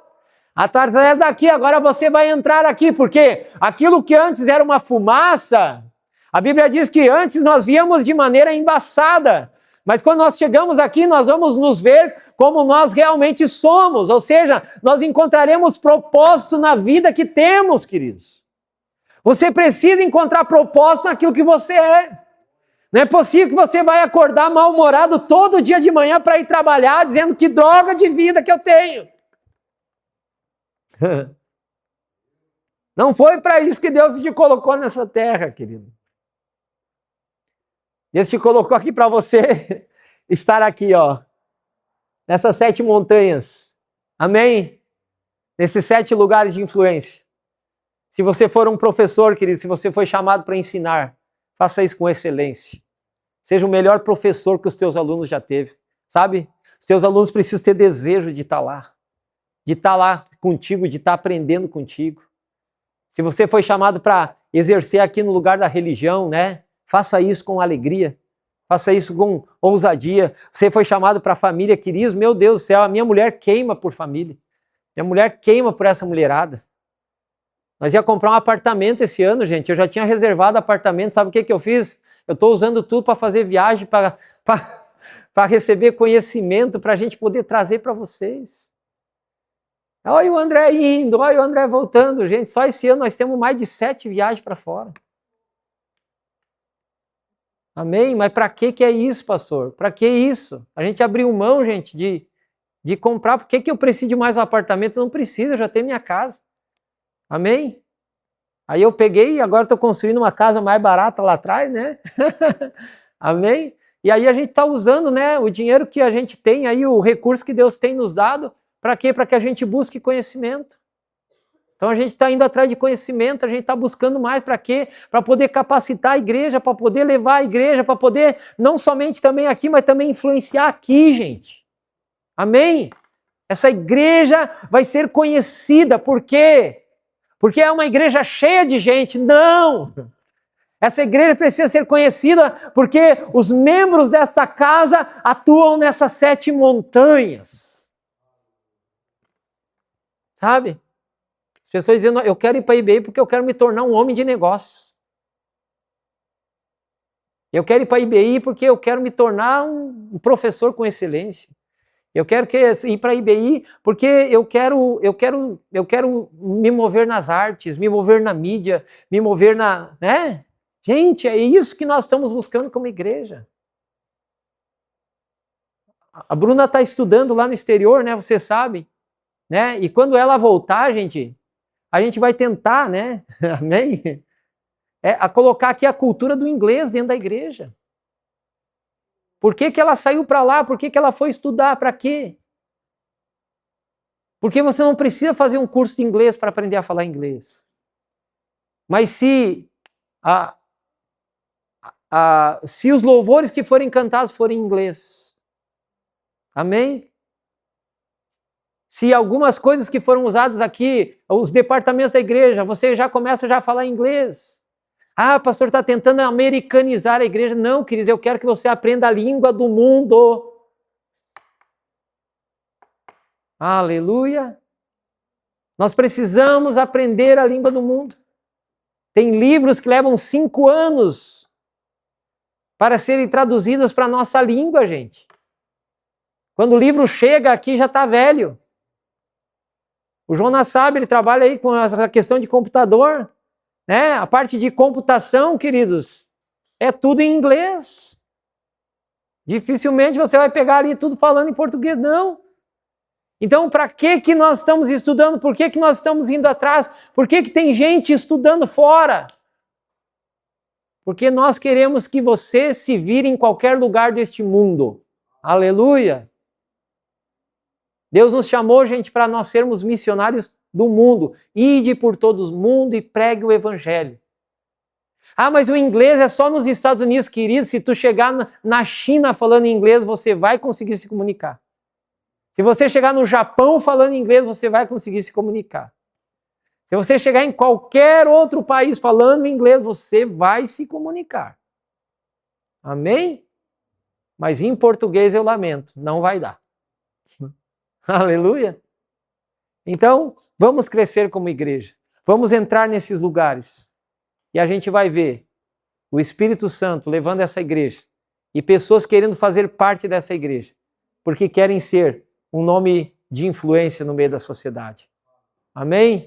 Speaker 1: Através daqui, agora você vai entrar aqui, porque aquilo que antes era uma fumaça, a Bíblia diz que antes nós víamos de maneira embaçada, mas quando nós chegamos aqui, nós vamos nos ver como nós realmente somos, ou seja, nós encontraremos propósito na vida que temos, queridos. Você precisa encontrar propósito naquilo que você é. Não é possível que você vai acordar mal-humorado todo dia de manhã para ir trabalhar, dizendo que droga de vida que eu tenho. Não foi para isso que Deus te colocou nessa terra, querido. Deus te colocou aqui para você estar aqui, nessas 7 montanhas. Amém? Nesses 7 lugares de influência. Se você for um professor, querido, se você foi chamado para ensinar, faça isso com excelência. Seja o melhor professor que os teus alunos já teve. Sabe? Os teus alunos precisam ter desejo de estar lá. De estar lá contigo, de estar aprendendo contigo. Se você foi chamado para exercer aqui no lugar da religião, né? Faça isso com alegria. Faça isso com ousadia. Você foi chamado para a família, queridos, meu Deus do céu, a minha mulher queima por família. Minha mulher queima por essa mulherada. Nós ia comprar um apartamento esse ano, gente. Eu já tinha reservado apartamento. Sabe o que eu fiz? Eu estou usando tudo para fazer viagem, para receber conhecimento, para a gente poder trazer para vocês. Olha o André indo, olha o André voltando. Gente, só esse ano nós temos mais de 7 viagens para fora. Amém? Mas para que é isso, pastor? Para que isso? A gente abriu mão, gente, de de comprar. Por que eu preciso de mais um apartamento? Não precisa, eu já tenho minha casa. Amém? Aí eu peguei e agora estou construindo uma casa mais barata lá atrás, né? Amém? E aí a gente está usando, né, o dinheiro que a gente tem, aí o recurso que Deus tem nos dado, para quê? Para que a gente busque conhecimento. Então a gente está indo atrás de conhecimento, a gente está buscando mais para quê? Para poder capacitar a igreja, para poder levar a igreja, para poder não somente também aqui, mas também influenciar aqui, gente. Amém? Essa igreja vai ser conhecida, por quê? Porque é uma igreja cheia de gente. Não! Essa igreja precisa ser conhecida porque os membros desta casa atuam nessas 7 montanhas. Sabe? As pessoas dizendo, eu quero ir para a IBI porque eu quero me tornar um homem de negócios. Eu quero ir para a IBI porque eu quero me tornar um professor com excelência. Eu quero ir para a IBI porque eu quero me mover nas artes, me mover na mídia, me mover na... né? Gente, é isso que nós estamos buscando como igreja. A Bruna está estudando lá no exterior, né? Você sabe. Né? E quando ela voltar, gente, a gente vai tentar, né? Amém? A colocar aqui a cultura do inglês dentro da igreja. Por que ela saiu para lá? Por que ela foi estudar? Para quê? Porque você não precisa fazer um curso de inglês para aprender a falar inglês. Mas se os louvores que forem cantados forem em inglês, amém? Se algumas coisas que foram usadas aqui, os departamentos da igreja, você já começa a falar inglês. Ah, pastor, está tentando americanizar a igreja. Não, queridos, eu quero que você aprenda a língua do mundo. Aleluia. Nós precisamos aprender a língua do mundo. Tem livros que levam 5 anos para serem traduzidos para a nossa língua, gente. Quando o livro chega aqui, já está velho. O Jonas sabe, ele trabalha aí com essa questão de computador. Né? A parte de computação, queridos, é tudo em inglês. Dificilmente você vai pegar ali tudo falando em português, não. Então, para que nós estamos estudando? Por que nós estamos indo atrás? Por que tem gente estudando fora? Porque nós queremos que você se vire em qualquer lugar deste mundo. Aleluia! Deus nos chamou, gente, para nós sermos missionários do mundo. Ide por todo o mundo e pregue o evangelho. Ah, mas o inglês é só nos Estados Unidos, querido. Se tu chegar na China falando inglês, você vai conseguir se comunicar. Se você chegar no Japão falando inglês, você vai conseguir se comunicar. Se você chegar em qualquer outro país falando inglês, você vai se comunicar. Amém? Mas em português eu lamento, não vai dar. Aleluia! Então, vamos crescer como igreja. Vamos entrar nesses lugares. E a gente vai ver o Espírito Santo levando essa igreja e pessoas querendo fazer parte dessa igreja, porque querem ser um nome de influência no meio da sociedade. Amém?